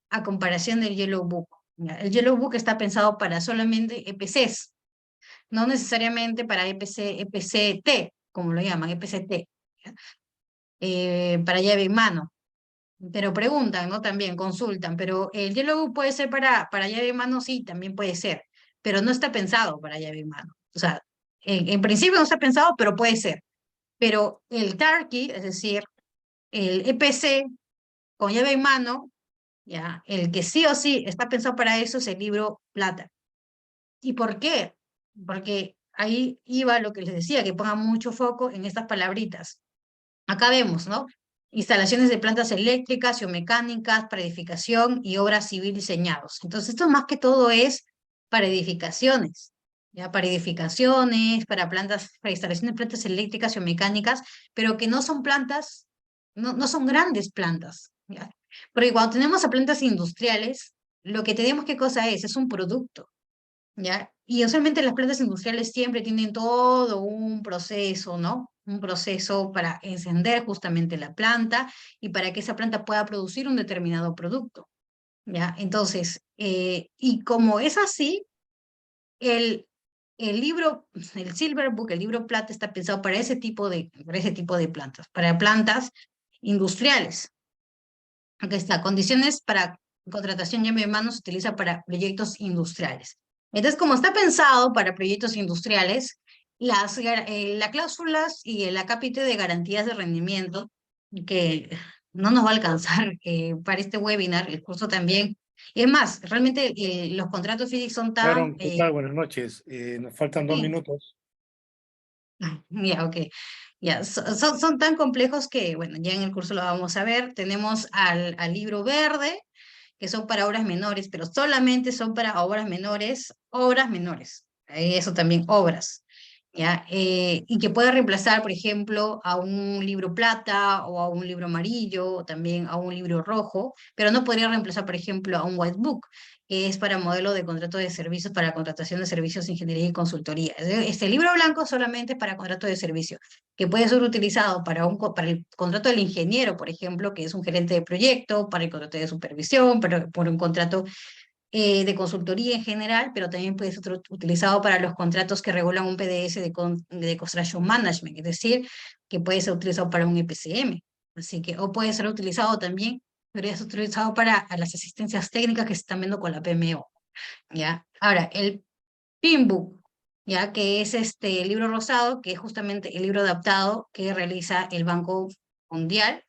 a comparación del Yellow Book. ¿Ya? El Yellow Book está pensado para solamente EPCs, no necesariamente para EPCT, como lo llaman, EPCT, ¿ya? Para llave en mano. Pero preguntan, ¿no? También consultan, pero el Yellow Book puede ser para llave en mano, sí, también puede ser, pero no está pensado para llave en mano. O sea, en principio no está pensado, pero puede ser. Pero el Turkey, es decir, el EPC con llave en mano, ¿ya? El que sí o sí está pensado para eso es el libro plata. ¿Y por qué? Porque ahí iba lo que les decía, que pongan mucho foco en estas palabritas. Acá vemos, ¿no? Instalaciones de plantas eléctricas, geomecánicas, para edificación y obras civil diseñados. Entonces, esto más que todo es para edificaciones, ¿ya? Para edificaciones, para plantas, para instalaciones de plantas eléctricas, geomecánicas, pero que no son plantas, no son grandes plantas, ¿ya? Porque cuando tenemos a plantas industriales, lo que tenemos, ¿qué cosa es? Es un producto. ¿Ya? Y usualmente las plantas industriales siempre tienen todo un proceso, ¿no? Un proceso para encender justamente la planta y para que esa planta pueda producir un determinado producto, ¿ya? Entonces, y como es así, el, el libro, el Silver Book, el libro plata está pensado para ese tipo de plantas, para plantas industriales. Aquí está, condiciones para contratación llave de mano se utiliza para proyectos industriales. Entonces, como está pensado para proyectos industriales, las cláusulas y el acápite de garantías de rendimiento, que no nos va a alcanzar para este webinar, el curso también. Y es más, realmente los contratos FIDIC son tan... Sharon, ¿qué tal? Buenas noches. Nos faltan 2 sí, minutos. Ya, ok. Ya, son tan complejos que, bueno, ya en el curso lo vamos a ver. Tenemos al libro verde, que son para obras menores, pero solamente son para obras menores. Eso también, obras. ¿Ya? Y que puede reemplazar, por ejemplo, a un libro plata o a un libro amarillo, o también a un libro rojo, pero no podría reemplazar, por ejemplo, a un white book, que es para modelo de contrato de servicios, para contratación de servicios, ingeniería y consultoría. Este libro blanco solamente es para contrato de servicio, que puede ser utilizado para, para el contrato del ingeniero, por ejemplo, que es un gerente de proyecto, para el contrato de supervisión, para, por un contrato de consultoría en general, pero también puede ser utilizado para los contratos que regulan un PDS de Construction Management, es decir, que puede ser utilizado para un EPCM. Así que, o puede ser utilizado también, podría ser utilizado para a las asistencias técnicas que se están viendo con la PMO. ¿Ya? Ahora, el PIMBOK, ya que es este libro rosado, que es justamente el libro adaptado que realiza el Banco Mundial.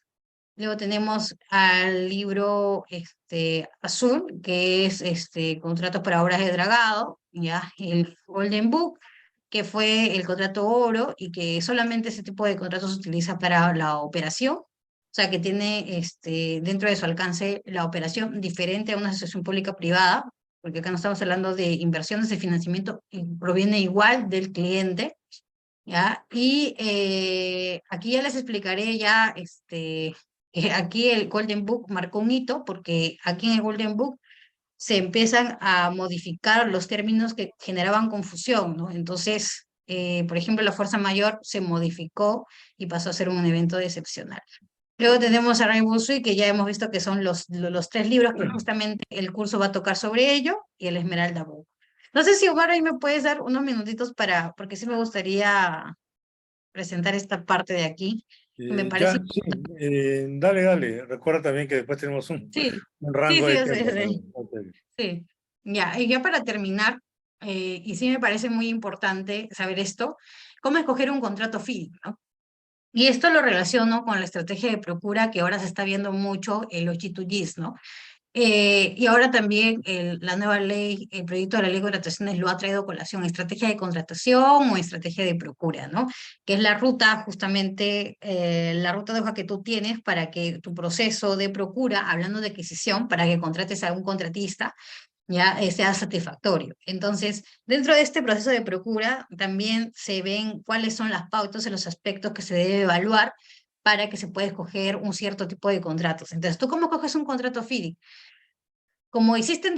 Luego tenemos al libro azul, que es contratos para obras de dragado, ya, el Golden Book, que fue el contrato oro y que solamente ese tipo de contratos se utiliza para la operación, o sea que tiene dentro de su alcance la operación diferente a una asociación pública privada, porque acá no estamos hablando de inversiones de financiamiento, y proviene igual del cliente, ¿ya? Y aquí ya les explicaré ya, que aquí el Golden Book marcó un hito, porque aquí en el Golden Book se empiezan a modificar los términos que generaban confusión, ¿no? Entonces, por ejemplo, la fuerza mayor se modificó y pasó a ser un evento excepcional. Luego tenemos a Rainbow Sweet, que ya hemos visto que son los tres libros que justamente el curso va a tocar sobre ello, y el Esmeralda Book. No sé si Omar ahí me puedes dar unos minutitos para, porque sí me gustaría presentar esta parte de aquí, que me parece Ya, sí, importante. dale, dale. Recuerda también que después tenemos Sí, un sí, rango sí, de tiempo también. Ok. sí. Ya, y ya para terminar, y sí me parece muy importante saber esto, cómo escoger un contrato FIDIC, ¿no? Y esto lo relaciono con la estrategia de procura que ahora se está viendo mucho en los G2Gs, ¿no? Y ahora también la nueva ley, el proyecto de la ley de contrataciones lo ha traído a colación, estrategia de contratación o estrategia de procura, ¿no? Que es la ruta, justamente, la ruta de hoja que tú tienes para que tu proceso de procura, hablando de adquisición, para que contrates a un contratista, ya sea satisfactorio. Entonces, dentro de este proceso de procura, también se ven cuáles son las pautas y los aspectos que se debe evaluar para que se pueda escoger un cierto tipo de contratos. Entonces, ¿tú cómo coges un contrato FIDIC? Como existen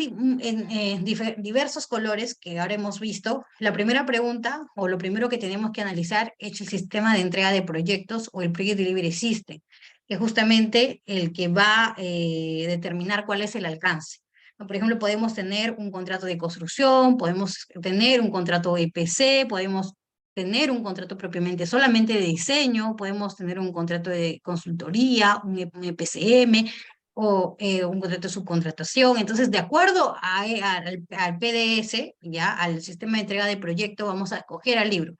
diversos colores que ahora hemos visto, la primera pregunta o lo primero que tenemos que analizar es el sistema de entrega de proyectos o el Project Delivery System, que es justamente el que va a determinar cuál es el alcance. ¿No? Por ejemplo, podemos tener un contrato de construcción, podemos tener un contrato EPC, podemos tener un contrato propiamente solamente de diseño, podemos tener un contrato de consultoría, un EPCM, o un contrato de subcontratación. Entonces, de acuerdo al PDS, ya al sistema de entrega de proyecto, vamos a escoger al libro.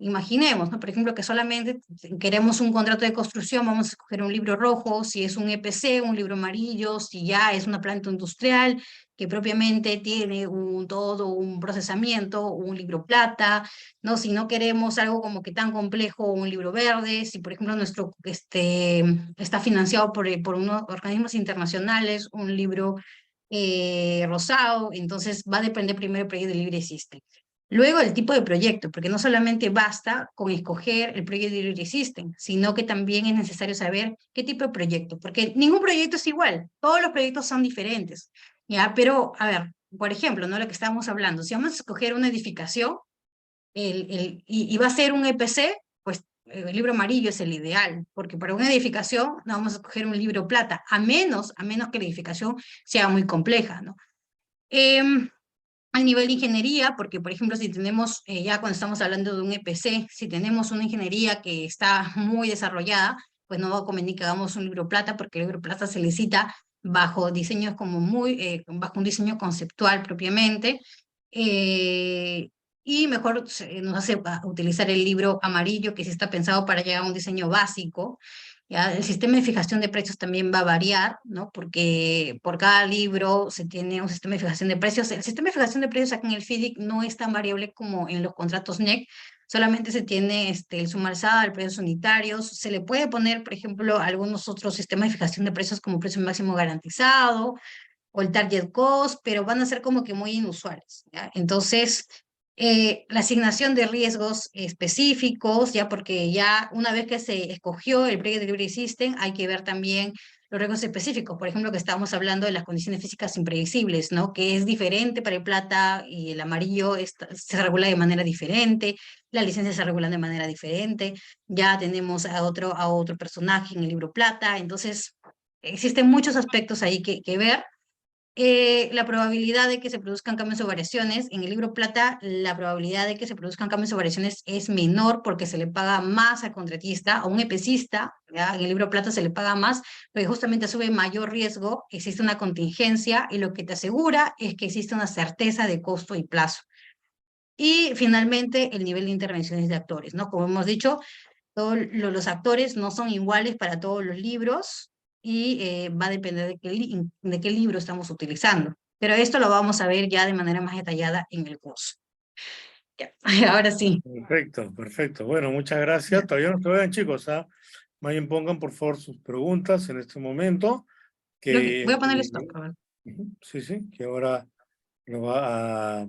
Imaginemos, ¿no? Por ejemplo, que solamente queremos un contrato de construcción, vamos a escoger un libro rojo, si es un EPC, un libro amarillo, si ya es una planta industrial que propiamente tiene todo un procesamiento, un libro plata, ¿no? Si no queremos algo como que tan complejo, un libro verde, si por ejemplo nuestro está financiado por unos organismos internacionales, un libro rosado, entonces va a depender primero del proyecto de Libre System. Luego el tipo de proyecto, porque no solamente basta con escoger el Project Delivery System, sino que también es necesario saber qué tipo de proyecto, porque ningún proyecto es igual, todos los proyectos son diferentes, ¿ya? Pero, a ver, por ejemplo, ¿no? Lo que estábamos hablando, si vamos a escoger una edificación y va a ser un EPC, pues el libro amarillo es el ideal, porque para una edificación no vamos a escoger un libro plata, a menos que la edificación sea muy compleja, ¿no? Em, a nivel de ingeniería, porque por ejemplo, si tenemos, ya cuando estamos hablando de un EPC, si tenemos una ingeniería que está muy desarrollada, pues no va a convenir que hagamos un libro plata, porque el libro plata se licita bajo diseños como bajo un diseño conceptual propiamente, eh, y mejor nos hace utilizar el libro amarillo, que sí está pensado para llegar a un diseño básico, ¿ya? El sistema de fijación de precios también va a variar, ¿no? Porque por cada libro se tiene un sistema de fijación de precios. El sistema de fijación de precios aquí en el FIDIC no es tan variable como en los contratos NEC, solamente se tiene el suma alzada, el precios unitarios, se le puede poner, por ejemplo, algunos otros sistemas de fijación de precios como precio máximo garantizado, o el target cost, pero van a ser como que muy inusuales, ¿ya? Entonces, la asignación de riesgos específicos, ya porque ya una vez que se escogió el Project Delivery System, hay que ver también los riesgos específicos, por ejemplo, que estábamos hablando de las condiciones físicas impredecibles, ¿no? Que es diferente para el plata y el amarillo se regula de manera diferente, las licencias se regulan de manera diferente, ya tenemos a otro personaje en el libro plata, entonces existen muchos aspectos ahí que ver. La probabilidad de que se produzcan cambios o variaciones, en el libro plata, la probabilidad de que se produzcan cambios o variaciones es menor porque se le paga más al contratista, a un EPCista, ¿ya? En el libro plata se le paga más, porque justamente asume mayor riesgo, existe una contingencia y lo que te asegura es que existe una certeza de costo y plazo. Y finalmente, el nivel de intervenciones de actores, ¿no? Como hemos dicho, todos los actores no son iguales para todos los libros y va a depender de qué libro estamos utilizando. Pero esto lo vamos a ver ya de manera más detallada en el curso. Ya. Ahora sí. Perfecto, perfecto. Bueno, muchas gracias. Ya. Todavía no se vayan, chicos, ¿ah? Más bien pongan, por favor, sus preguntas en este momento, Voy que a poner esto, por favor. sí, sí, que ahora lo va a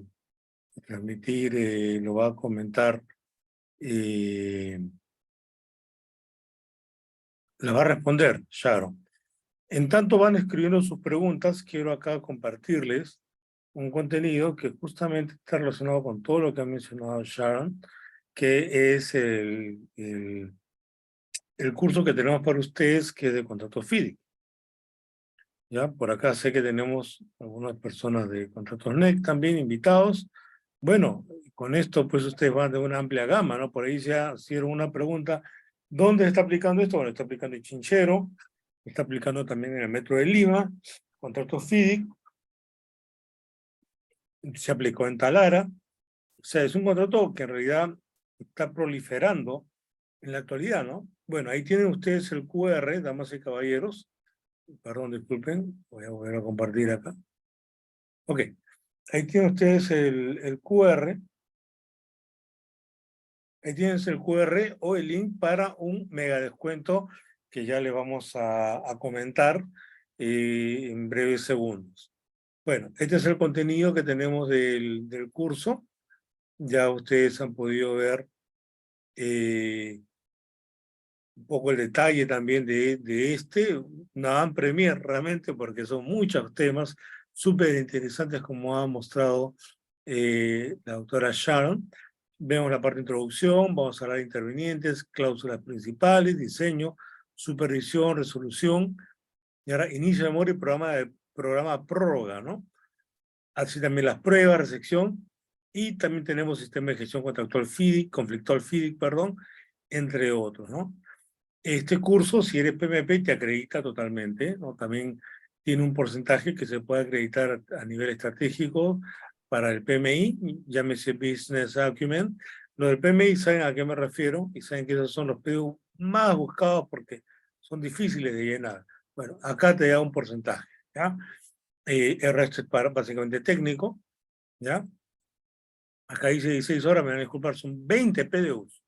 transmitir, lo va a comentar, la va a responder, Sharon. En tanto van escribiendo sus preguntas, quiero acá compartirles un contenido que justamente está relacionado con todo lo que ha mencionado Sharon, que es el curso que tenemos para ustedes, que es de contrato FIDIC. Ya, por acá sé que tenemos algunas personas de contratos NEC también invitados. Bueno, con esto pues ustedes van de una amplia gama, ¿no? Por ahí se hicieron una pregunta, ¿dónde está aplicando esto? Bueno, está aplicando en Chinchero, está aplicando también en el Metro de Lima, contratos FIDIC, se aplicó en Talara. O sea, es un contrato que en realidad está proliferando en la actualidad, ¿no? Bueno, ahí tienen ustedes el QR, damas y caballeros. Perdón, disculpen, voy a volver a compartir acá. Ok, ahí tienen ustedes el QR. Ahí tienes el QR o el link para un mega descuento que ya le vamos a comentar en breves segundos. Bueno, este es el contenido que tenemos del curso. Ya ustedes han podido ver un poco el detalle también de una premier realmente, porque son muchos temas súper interesantes como ha mostrado la doctora Sharon. Vemos la parte de introducción, vamos a hablar de intervinientes, cláusulas principales, diseño, supervisión, resolución, y ahora inicio de memoria y programa prórroga, ¿no? Así también las pruebas, recepción, y también tenemos sistema de gestión contractual FIDIC, conflictual FIDIC, perdón, entre otros, ¿no? Este curso, si eres PMP, te acredita totalmente, ¿no? También tiene un porcentaje que se puede acreditar a nivel estratégico para el PMI, llámese Business Acumen. Lo del PMI, ¿saben a qué me refiero? Y saben que esos son los PDU más buscados porque son difíciles de llenar. Bueno, acá te da un porcentaje, ¿ya? El resto es básicamente técnico, ¿ya? Acá dice 16 horas, me van a disculpar, son 20 PDUs.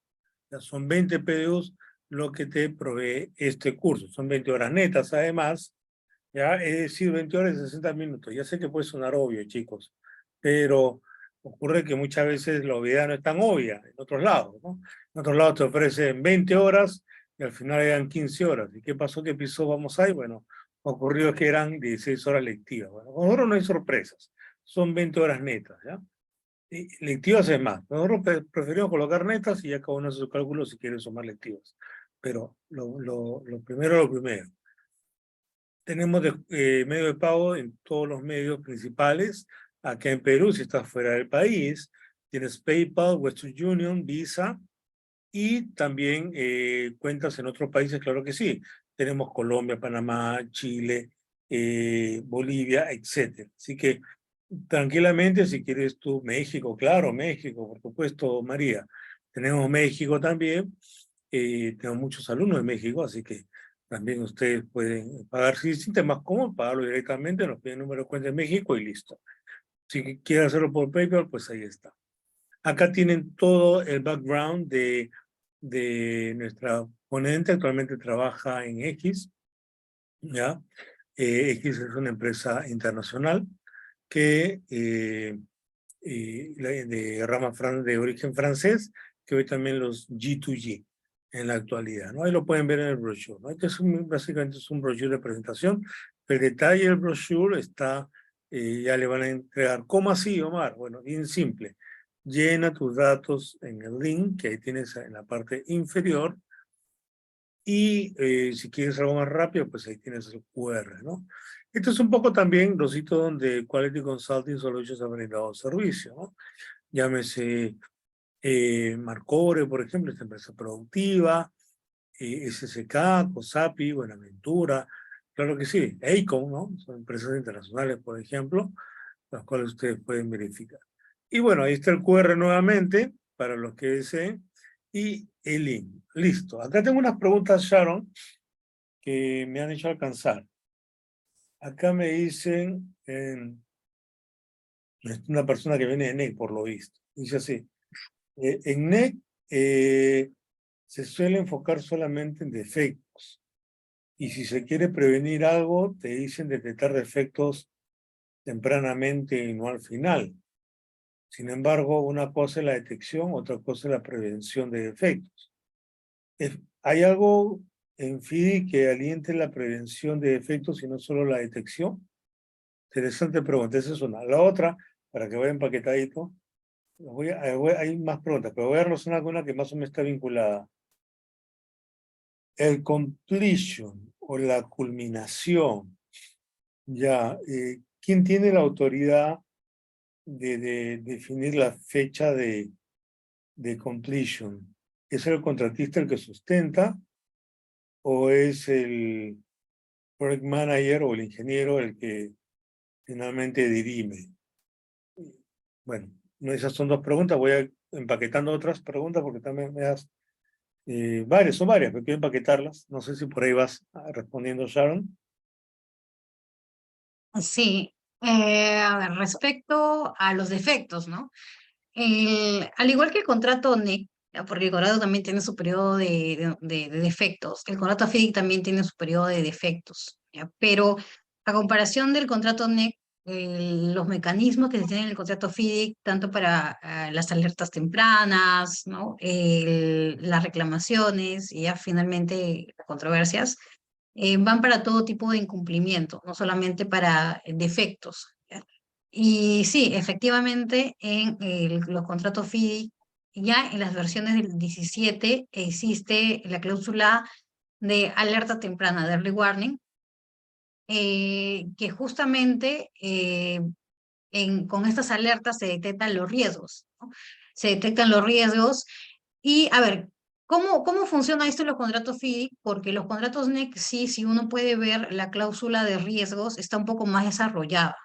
Ya son 20 PDUs lo que te provee este curso. Son 20 horas netas, además, ya, es decir, 20 horas y 60 minutos. Ya sé que puede sonar obvio, chicos, pero ocurre que muchas veces la obviedad no es tan obvia en otros lados, ¿no? En otros lados te ofrecen 20 horas y al final eran 15 horas. ¿Y qué pasó? ¿Qué piso vamos ahí? Bueno, ocurrió que eran 16 horas lectivas. Bueno, con nosotros no hay sorpresas. Son 20 horas netas, ¿ya? Y lectivas es más. Nosotros preferimos colocar netas y ya cada uno hace su cálculo si quiere sumar lectivas. Pero lo primero, lo primero. Tenemos medio de pago en todos los medios principales. Acá en Perú, si estás fuera del país, tienes PayPal, Western Union, Visa y también cuentas en otros países, claro que sí. Tenemos Colombia, Panamá, Chile, Bolivia, etc. Así que tranquilamente, si quieres tú, México, claro, México, por supuesto, María. Tenemos México también. Tengo muchos alumnos en México, así que también ustedes pueden pagar, si se sienten más cómodos, pagarlo directamente, nos piden el número de cuenta de México y listo. Si quieren hacerlo por PayPal, pues ahí está. Acá tienen todo el background de nuestra ponente. Actualmente trabaja en X, ¿ya? X es una empresa internacional que de rama de origen francés, que ve también los G2G en la actualidad, ¿no? Ahí lo pueden ver en el brochure, ¿no? Este es básicamente es un brochure de presentación. El detalle del brochure está, ya le van a entregar. ¿Cómo así, Omar? Bueno, bien simple. Llena tus datos en el link que ahí tienes en la parte inferior y si quieres algo más rápido, pues ahí tienes el QR, ¿no? Esto es un poco también los sitios donde Quality Consulting Solutions ha brindado servicio, ¿no? Llámese Marcore, por ejemplo, esta empresa productiva, SSK, COSAPI, Buenaventura, claro que sí, Eicon, ¿no? Son empresas internacionales, por ejemplo, las cuales ustedes pueden verificar. Y bueno, ahí está el QR nuevamente, para los que deseen, y el link. Listo. Acá tengo unas preguntas, Sharon, que me han hecho alcanzar. Acá me dicen, una persona que viene de NEC, por lo visto, dice así, en NEC se suele enfocar solamente en defectos, y si se quiere prevenir algo, te dicen detectar defectos tempranamente y no al final. Sin embargo, una cosa es la detección, otra cosa es la prevención de defectos. ¿Hay algo en FIDI que aliente la prevención de defectos y no solo la detección? Interesante pregunta, esa es una. La otra, para que vaya empaquetadito, hay más preguntas, pero voy a relacionar con una que más o menos está vinculada. El completion o la culminación, ya, ¿quién tiene la autoridad de definir la fecha de completion? ¿Es el contratista el que sustenta o es el project manager o el ingeniero el que finalmente dirime? Bueno, esas son dos preguntas. Voy a empaquetando otras preguntas porque también me das varias, son varias, pero quiero empaquetarlas. No sé si por ahí vas respondiendo, Sharon. Sí, a ver, respecto a los defectos, ¿no? Al igual que el contrato NEC, ya, porque el contrato también tiene su periodo de defectos, el contrato FIDIC también tiene su periodo de defectos, ¿ya? Pero a comparación del contrato NEC, los mecanismos que se tienen en el contrato FIDIC, tanto para las alertas tempranas, ¿no? Las reclamaciones y ya finalmente las controversias, van para todo tipo de incumplimiento, no solamente para defectos, ¿ya? Y sí, efectivamente, en los contratos FIDI, ya en las versiones del 17 existe la cláusula de alerta temprana, de early warning, que justamente con estas alertas se detectan los riesgos, ¿no? Se detectan los riesgos y, a ver, ¿cómo funciona esto en los contratos FIDI? Porque los contratos NEC, sí, si uno puede ver, la cláusula de riesgos está un poco más desarrollada.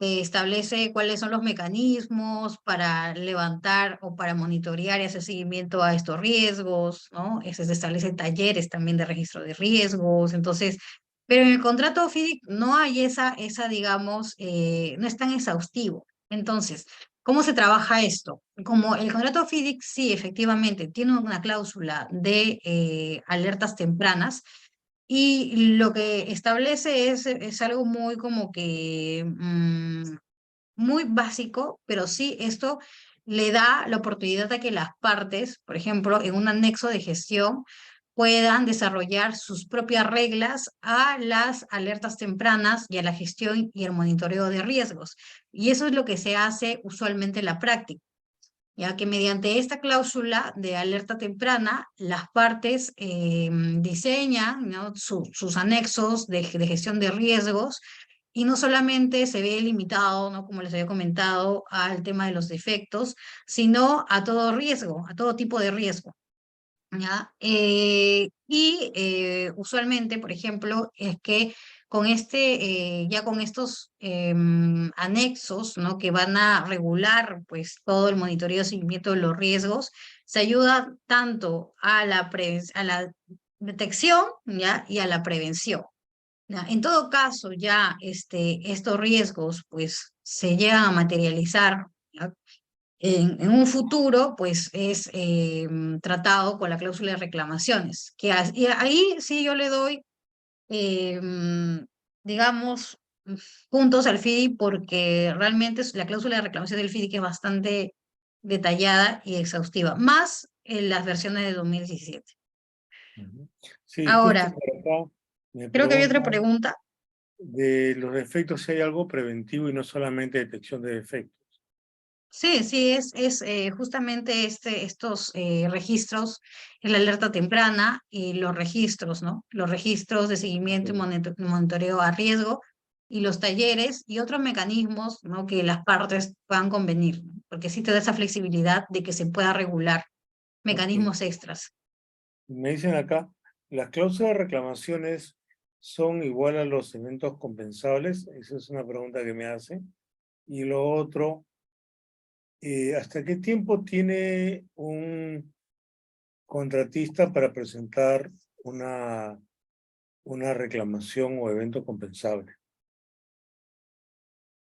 Establece cuáles son los mecanismos para levantar o para monitorear y hacer seguimiento a estos riesgos, ¿no? Se establecen talleres también de registro de riesgos. Entonces, pero en el contrato FIDIC no hay digamos, no es tan exhaustivo. Entonces, ¿cómo se trabaja esto? Como el contrato FIDIC sí, efectivamente, tiene una cláusula de alertas tempranas, y lo que establece es algo muy como que muy básico, pero sí esto le da la oportunidad a que las partes, por ejemplo, en un anexo de gestión, puedan desarrollar sus propias reglas a las alertas tempranas y a la gestión y el monitoreo de riesgos. Y eso es lo que se hace usualmente en la práctica, ya que mediante esta cláusula de alerta temprana, las partes diseñan, ¿no?, sus anexos de gestión de riesgos, y no solamente se ve limitado, ¿no?, como les había comentado, al tema de los defectos, sino a todo riesgo, a todo tipo de riesgo, ¿ya? Usualmente, por ejemplo, es que ya con estos anexos, ¿no? Que van a regular pues todo el monitoreo y seguimiento de los riesgos, se ayuda tanto a a la detección, ¿ya? Y a la prevención. ¿Ya? En todo caso, ya estos riesgos pues se llegan a materializar, ¿ya? En un futuro, pues es tratado con la cláusula de reclamaciones, y ahí sí yo le doy, digamos, puntos al FIDI porque realmente la cláusula de reclamación del FIDI que es bastante detallada y exhaustiva, más en las versiones de 2017. Ujú. Sí, justo Ahora, por acá me creo que había otra preguntan pregunta. de los defectos si hay algo preventivo y no solamente detección de defectos. Sí, sí, es justamente estos registros, la alerta temprana y los registros, ¿no? Los registros de seguimiento y Ok. monitoreo a riesgo y los talleres y otros mecanismos, ¿no? Que las partes puedan convenir, ¿no? Porque sí te da esa flexibilidad de que se pueda regular Ok. mecanismos extras. Me dicen acá, las cláusulas de reclamaciones son igual a los eventos compensables. Esa es una pregunta que me hacen. Y lo otro, ¿hasta qué tiempo tiene un contratista para presentar una reclamación o evento compensable?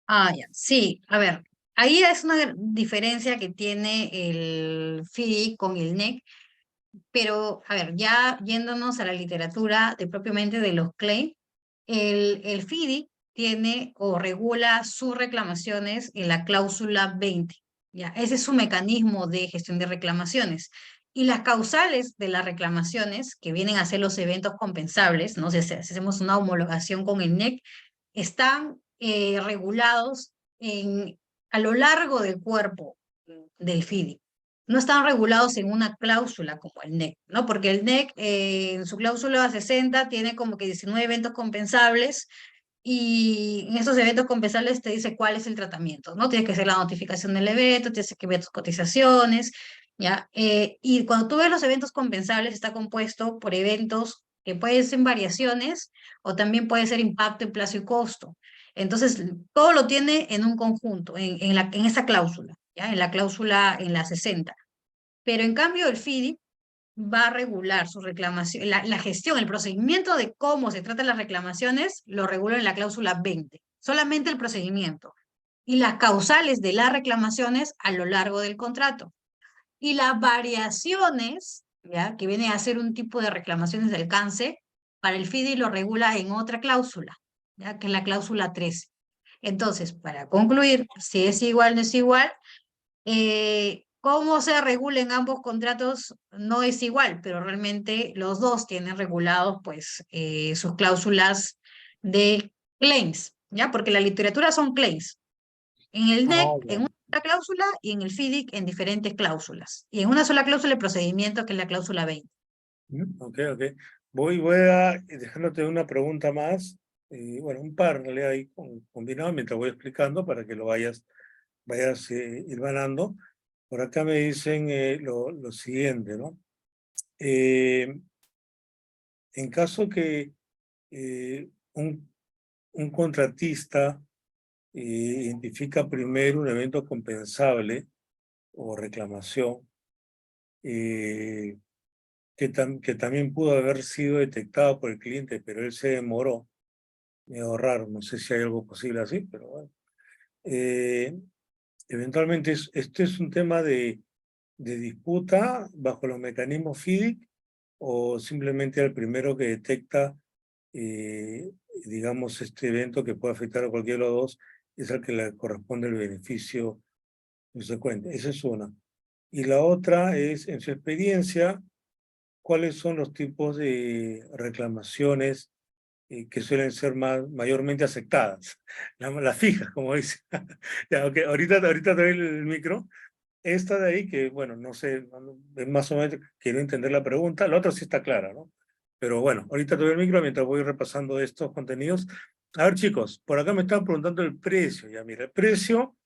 Ah, ya. Sí, a ver, ahí es una diferencia que tiene el FIDI con el NEC. Pero, a ver, ya yéndonos a la literatura de propiamente de los claims, el FIDI tiene o regula sus reclamaciones en la cláusula 20. ¿Ya? Ese es su mecanismo de gestión de reclamaciones. Y las causales de las reclamaciones, que vienen a ser los eventos compensables, no sé si hacemos una homologación con el NEC, están regulados a lo largo del cuerpo del FIDI. No están regulados en una cláusula como el NEC, ¿no? Porque el NEC en su cláusula 60 tiene como que 19 eventos compensables y en esos eventos compensables te dice cuál es el tratamiento, ¿no? Tienes que hacer la notificación del evento, tienes que ver tus cotizaciones, ¿ya? Y cuando tú ves los eventos compensables está compuesto por eventos que pueden ser variaciones o también puede ser impacto en plazo y costo. Entonces, todo lo tiene en un conjunto, en esa cláusula, ¿ya? En la cláusula, en la 60. Pero en cambio el FIDI va a regular su reclamación, la gestión, el procedimiento de cómo se tratan las reclamaciones, lo regula en la cláusula 20. Solamente el procedimiento. Y las causales de las reclamaciones a lo largo del contrato. Y las variaciones, ¿ya? Que viene a ser un tipo de reclamaciones de alcance, para el FIDI lo regula en otra cláusula, ¿ya? Que es la cláusula 13. Entonces, para concluir, si es igual o no es igual, cómo se regula en ambos contratos no es igual, pero realmente los dos tienen regulados pues sus cláusulas de claims, ¿ya? Porque la literatura son claims. En el Ah, NEC, en ya. una sola cláusula y en el FIDIC en diferentes cláusulas. Y en una sola cláusula de procedimiento que es la cláusula 20. Ok, ok. Voy a dejándote una pregunta más, bueno, un par en realidad ahí combinado mientras voy explicando para que lo vayas hilvanando. Por acá me dicen lo siguiente, ¿no? En caso que eh, un contratista identifica primero un evento compensable o reclamación, eh, que también pudo haber sido detectado por el cliente, pero él se demoró. Medio raro, no sé si hay algo posible así, pero bueno. Eh, Eventualmente, ¿esto es un tema de disputa bajo los mecanismos FIDIC o simplemente al primero que detecta, eh, digamos, este evento que puede afectar a cualquiera de los dos es al que le corresponde el beneficio consecuente? Esa es una. Y la otra es, en su experiencia, ¿cuáles son los tipos de reclamaciones que suelen ser mayormente aceptadas? Las fijas, como dice. Ya, okay, ahorita te doy el micro. Esta de ahí, que bueno, no sé, es más o menos quiero entender la pregunta. La otra sí está clara, ¿no? Pero bueno, ahorita te doy el micro mientras voy repasando estos contenidos. A ver, chicos, por acá me están preguntando el precio. Ya, mira, el precio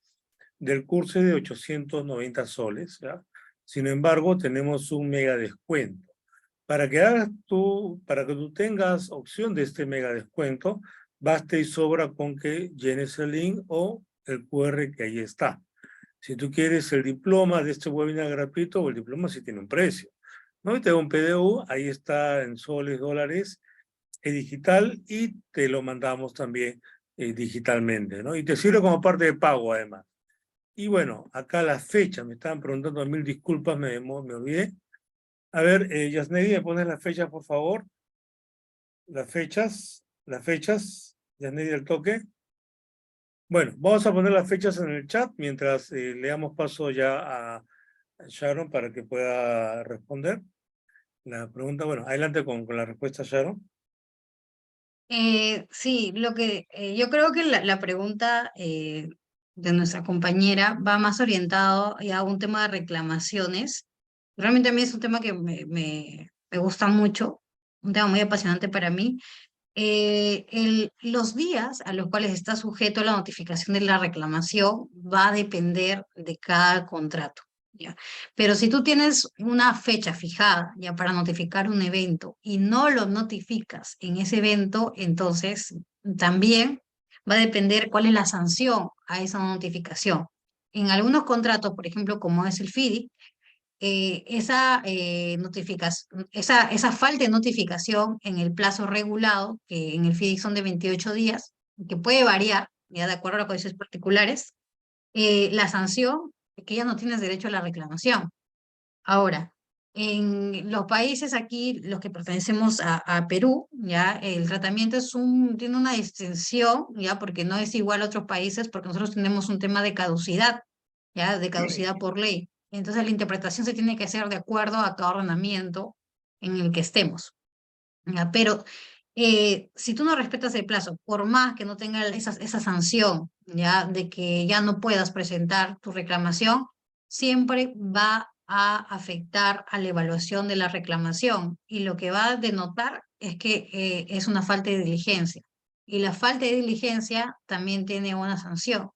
del curso es de 890 soles, ¿ya? Sin embargo, tenemos un mega descuento. Para que tú tengas opción de este mega descuento, basta y sobra con que llenes el link o el QR que ahí está. Si tú quieres el diploma de este webinar gratuito, o el diploma sí tiene un precio, ¿no? Y te da un PDU, ahí está en soles, dólares, es digital, y te lo mandamos también digitalmente, ¿no? Y te sirve como parte de pago, además. Y bueno, acá las fechas, me estaban preguntando, mil disculpas, me olvidé. A ver, Yasnedi, ¿me pones las fechas, por favor? Las fechas, Yasnedi, al toque. Bueno, vamos a poner las fechas en el chat mientras le damos paso ya a Sharon para que pueda responder la pregunta. Bueno, adelante con la respuesta, Sharon. Sí, yo creo que la pregunta de nuestra compañera va más orientado a un tema de reclamaciones. Realmente a mí es un tema que me gusta mucho, un tema muy apasionante para mí. Los días a los cuales está sujeto la notificación de la reclamación va a depender de cada contrato, ¿ya? Pero si tú tienes una fecha fijada ya para notificar un evento y no lo notificas en ese evento, entonces también va a depender cuál es la sanción a esa notificación. En algunos contratos, por ejemplo, como es el FIDI, esa falta de notificación en el plazo regulado, que en el FIDIC son de 28 días, que puede variar, ya de acuerdo a las condiciones particulares, la sanción es que ya no tienes derecho a la reclamación. Ahora, en los países aquí, los que pertenecemos a Perú, ya el tratamiento tiene una distinción, ya porque no es igual a otros países, porque nosotros tenemos un tema de caducidad, ya de caducidad por ley. Entonces la interpretación se tiene que hacer de acuerdo a cada ordenamiento en el que estemos. ¿Ya? Pero si tú no respetas el plazo, por más que no tenga esa sanción, ya de que ya no puedas presentar tu reclamación, siempre va a afectar a la evaluación de la reclamación, y lo que va a denotar es que es una falta de diligencia. Y la falta de diligencia también tiene una sanción.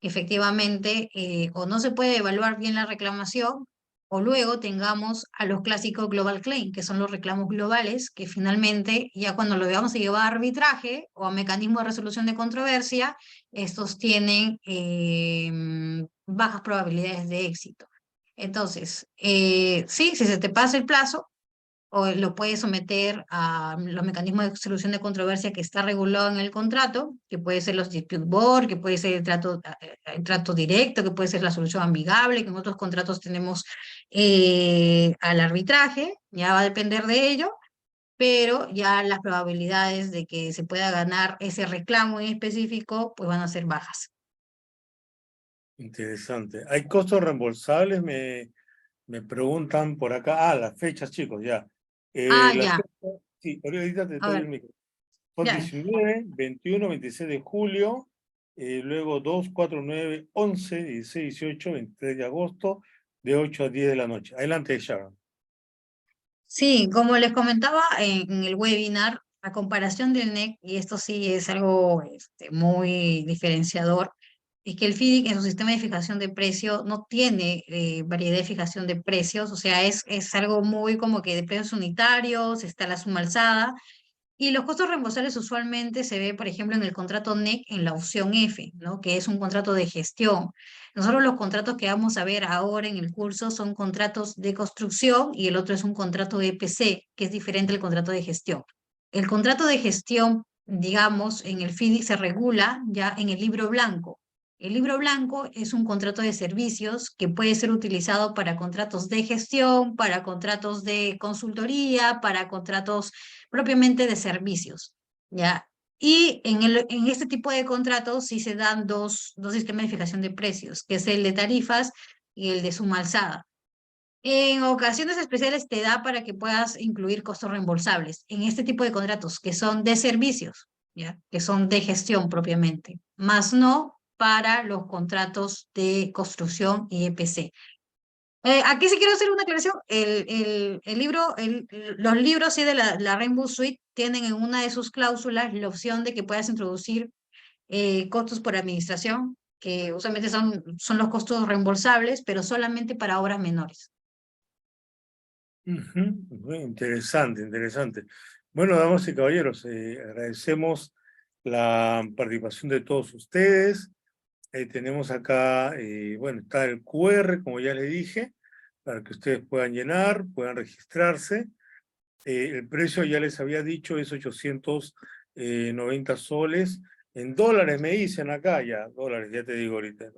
Efectivamente, o no se puede evaluar bien la reclamación, o luego tengamos a los clásicos global claim, que son los reclamos globales, que finalmente, ya cuando lo vamos a llevar a arbitraje o a mecanismo de resolución de controversia, estos tienen bajas probabilidades de éxito. Entonces, sí, si se te pasa el plazo, o lo puedes someter a los mecanismos de solución de controversia que está regulado en el contrato, que puede ser los dispute board, que puede ser el trato directo, que puede ser la solución amigable, que en otros contratos tenemos al arbitraje, ya va a depender de ello, pero ya las probabilidades de que se pueda ganar ese reclamo en específico, pues van a ser bajas. Interesante. ¿Hay costos reembolsables? Me preguntan por acá. Ah, las fechas, chicos, ya. Ah, Las ya, fechas, sí, ahorita te a doy el ver, micro. Son ya. 19, 21, 26 de julio, luego 2, 4, 9, 11, 16, 18, 23 de agosto, de 8 a 10 de la noche. Adelante, Sharon. Sí, como les comentaba en el webinar, a comparación del NEC, y esto sí es algo muy diferenciador, es que el FIDIC en su sistema de fijación de precio no tiene variedad de fijación de precios, o sea, es algo muy como que de precios unitarios, está la suma alzada, y los costos reembolsables usualmente se ve, por ejemplo, en el contrato NEC en la opción F, ¿no? Que es un contrato de gestión. Nosotros los contratos que vamos a ver ahora en el curso son contratos de construcción, y el otro es un contrato de EPC, que es diferente al contrato de gestión. El contrato de gestión, digamos, en el FIDIC se regula ya en el libro blanco. El libro blanco es un contrato de servicios que puede ser utilizado para contratos de gestión, para contratos de consultoría, para contratos propiamente de servicios, ¿ya? Y en este tipo de contratos sí se dan dos sistemas de fijación de precios, que es el de tarifas y el de suma alzada. En ocasiones especiales te da para que puedas incluir costos reembolsables en este tipo de contratos, que son de servicios, ¿ya? Que son de gestión propiamente, más no para los contratos de construcción y EPC. Aquí sí quiero hacer una aclaración. Los libros sí, de la Rainbow Suite tienen en una de sus cláusulas la opción de que puedas introducir costos por administración, que usualmente son los costos reembolsables, pero solamente para obras menores. Muy interesante, interesante. Bueno, damas y caballeros, agradecemos la participación de todos ustedes. Tenemos acá, bueno, está el QR, como ya les dije, para que ustedes puedan llenar, puedan registrarse. El precio, ya les había dicho, es 890 soles. En dólares me dicen acá, ya, dólares, ya te digo ahorita.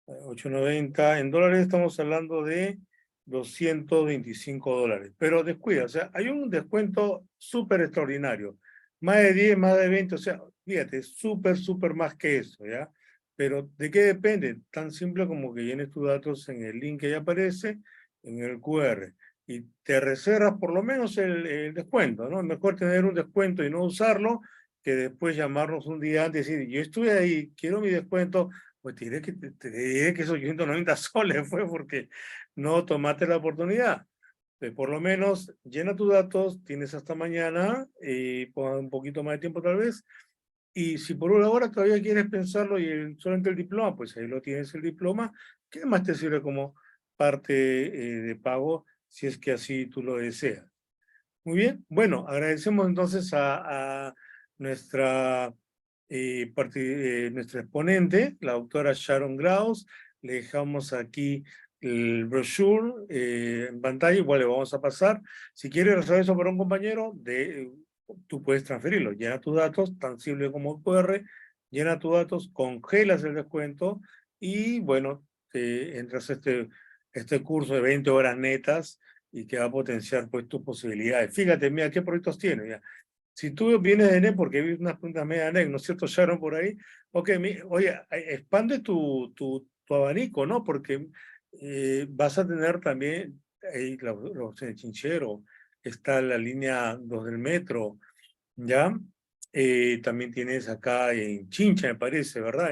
890, en dólares estamos hablando de 225 dólares. Pero descuida, o sea, hay un descuento súper extraordinario. Más de 10, más de 20, o sea, fíjate, súper más que eso, ¿ya? Pero ¿de qué depende? Tan simple como que llenes tus datos en el link que ya aparece, en el QR, y te reservas por lo menos el descuento, ¿no? Mejor tener un descuento y no usarlo que después llamarnos un día antes y decir, yo estuve ahí, quiero mi descuento, pues te diré que esos 190 soles fue porque no tomaste la oportunidad. Por lo menos llena tus datos, tienes hasta mañana, y un poquito más de tiempo tal vez, y si por una hora todavía quieres pensarlo y solamente el diploma, pues ahí lo tienes el diploma, que además te sirve como parte de pago si es que así tú lo deseas. Muy bien, bueno, agradecemos entonces a nuestra, nuestra exponente, la doctora Sharon Graus. Le dejamos aquí el brochure en pantalla, igual le vamos a pasar. Si quieres resolver eso para un compañero, tú puedes transferirlo. Llena tus datos, tan simple como QR, llena tus datos, congelas el descuento y bueno, entras a este curso de 20 horas netas y que va a potenciar pues tus posibilidades. Fíjate, mira, ¿qué proyectos tienes? Ya. Si tú vienes de NEC, porque vi unas preguntas media de NEC, ¿no es cierto, Sharon, por ahí? Ok, oye, expande tu abanico, ¿no? Porque vas a tener también ahí la opción de Chinchero, está la línea 2 del metro, ¿ya? También tienes acá en Chincha, me parece, ¿verdad?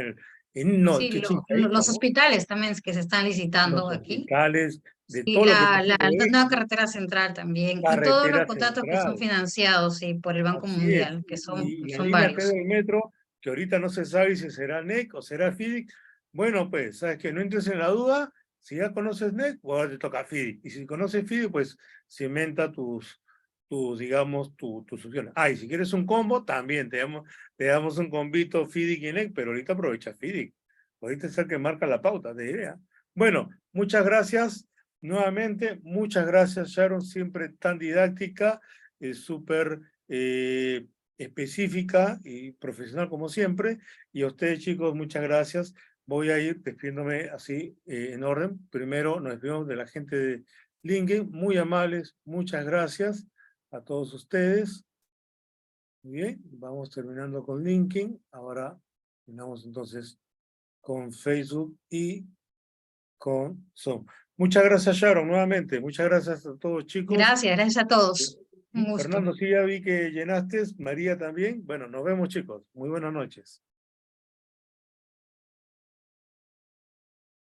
No, Sí, ¿qué Chinchaito, los no? hospitales también que se están licitando Los aquí. hospitales, de Sí, todo lo que la te nueva carretera central también. Y todos los carretera contratos que son central. financiados, sí, por el Banco Así es. Mundial, que Y la son línea P varios. del metro, que ahorita no se sabe si será NEC o será FIDIC. Bueno, pues, sabes que no entres en la duda. Si ya conoces NEC, pues ahora te toca FIDIC. Y si conoces FIDIC, pues cimenta digamos, tus opciones. Ah, y si quieres un combo, también te damos un combito FIDIC y NEC, pero ahorita aprovecha FIDIC. Ahorita es el que marca la pauta, de idea. Bueno, muchas gracias nuevamente. Muchas gracias, Sharon, siempre tan didáctica, súper específica y profesional como siempre. Y a ustedes, chicos, muchas gracias. Voy a ir despidiéndome así en orden. Primero nos despedimos de la gente de LinkedIn, muy amables, muchas gracias a todos ustedes. Muy bien, vamos terminando con LinkedIn. Ahora terminamos entonces con Facebook y con Zoom. Muchas gracias, Sharon, nuevamente. Muchas gracias a todos, chicos. Gracias a todos. Un gusto. Fernando, sí, ya vi que llenaste. María también. Bueno, nos vemos, chicos. Muy buenas noches.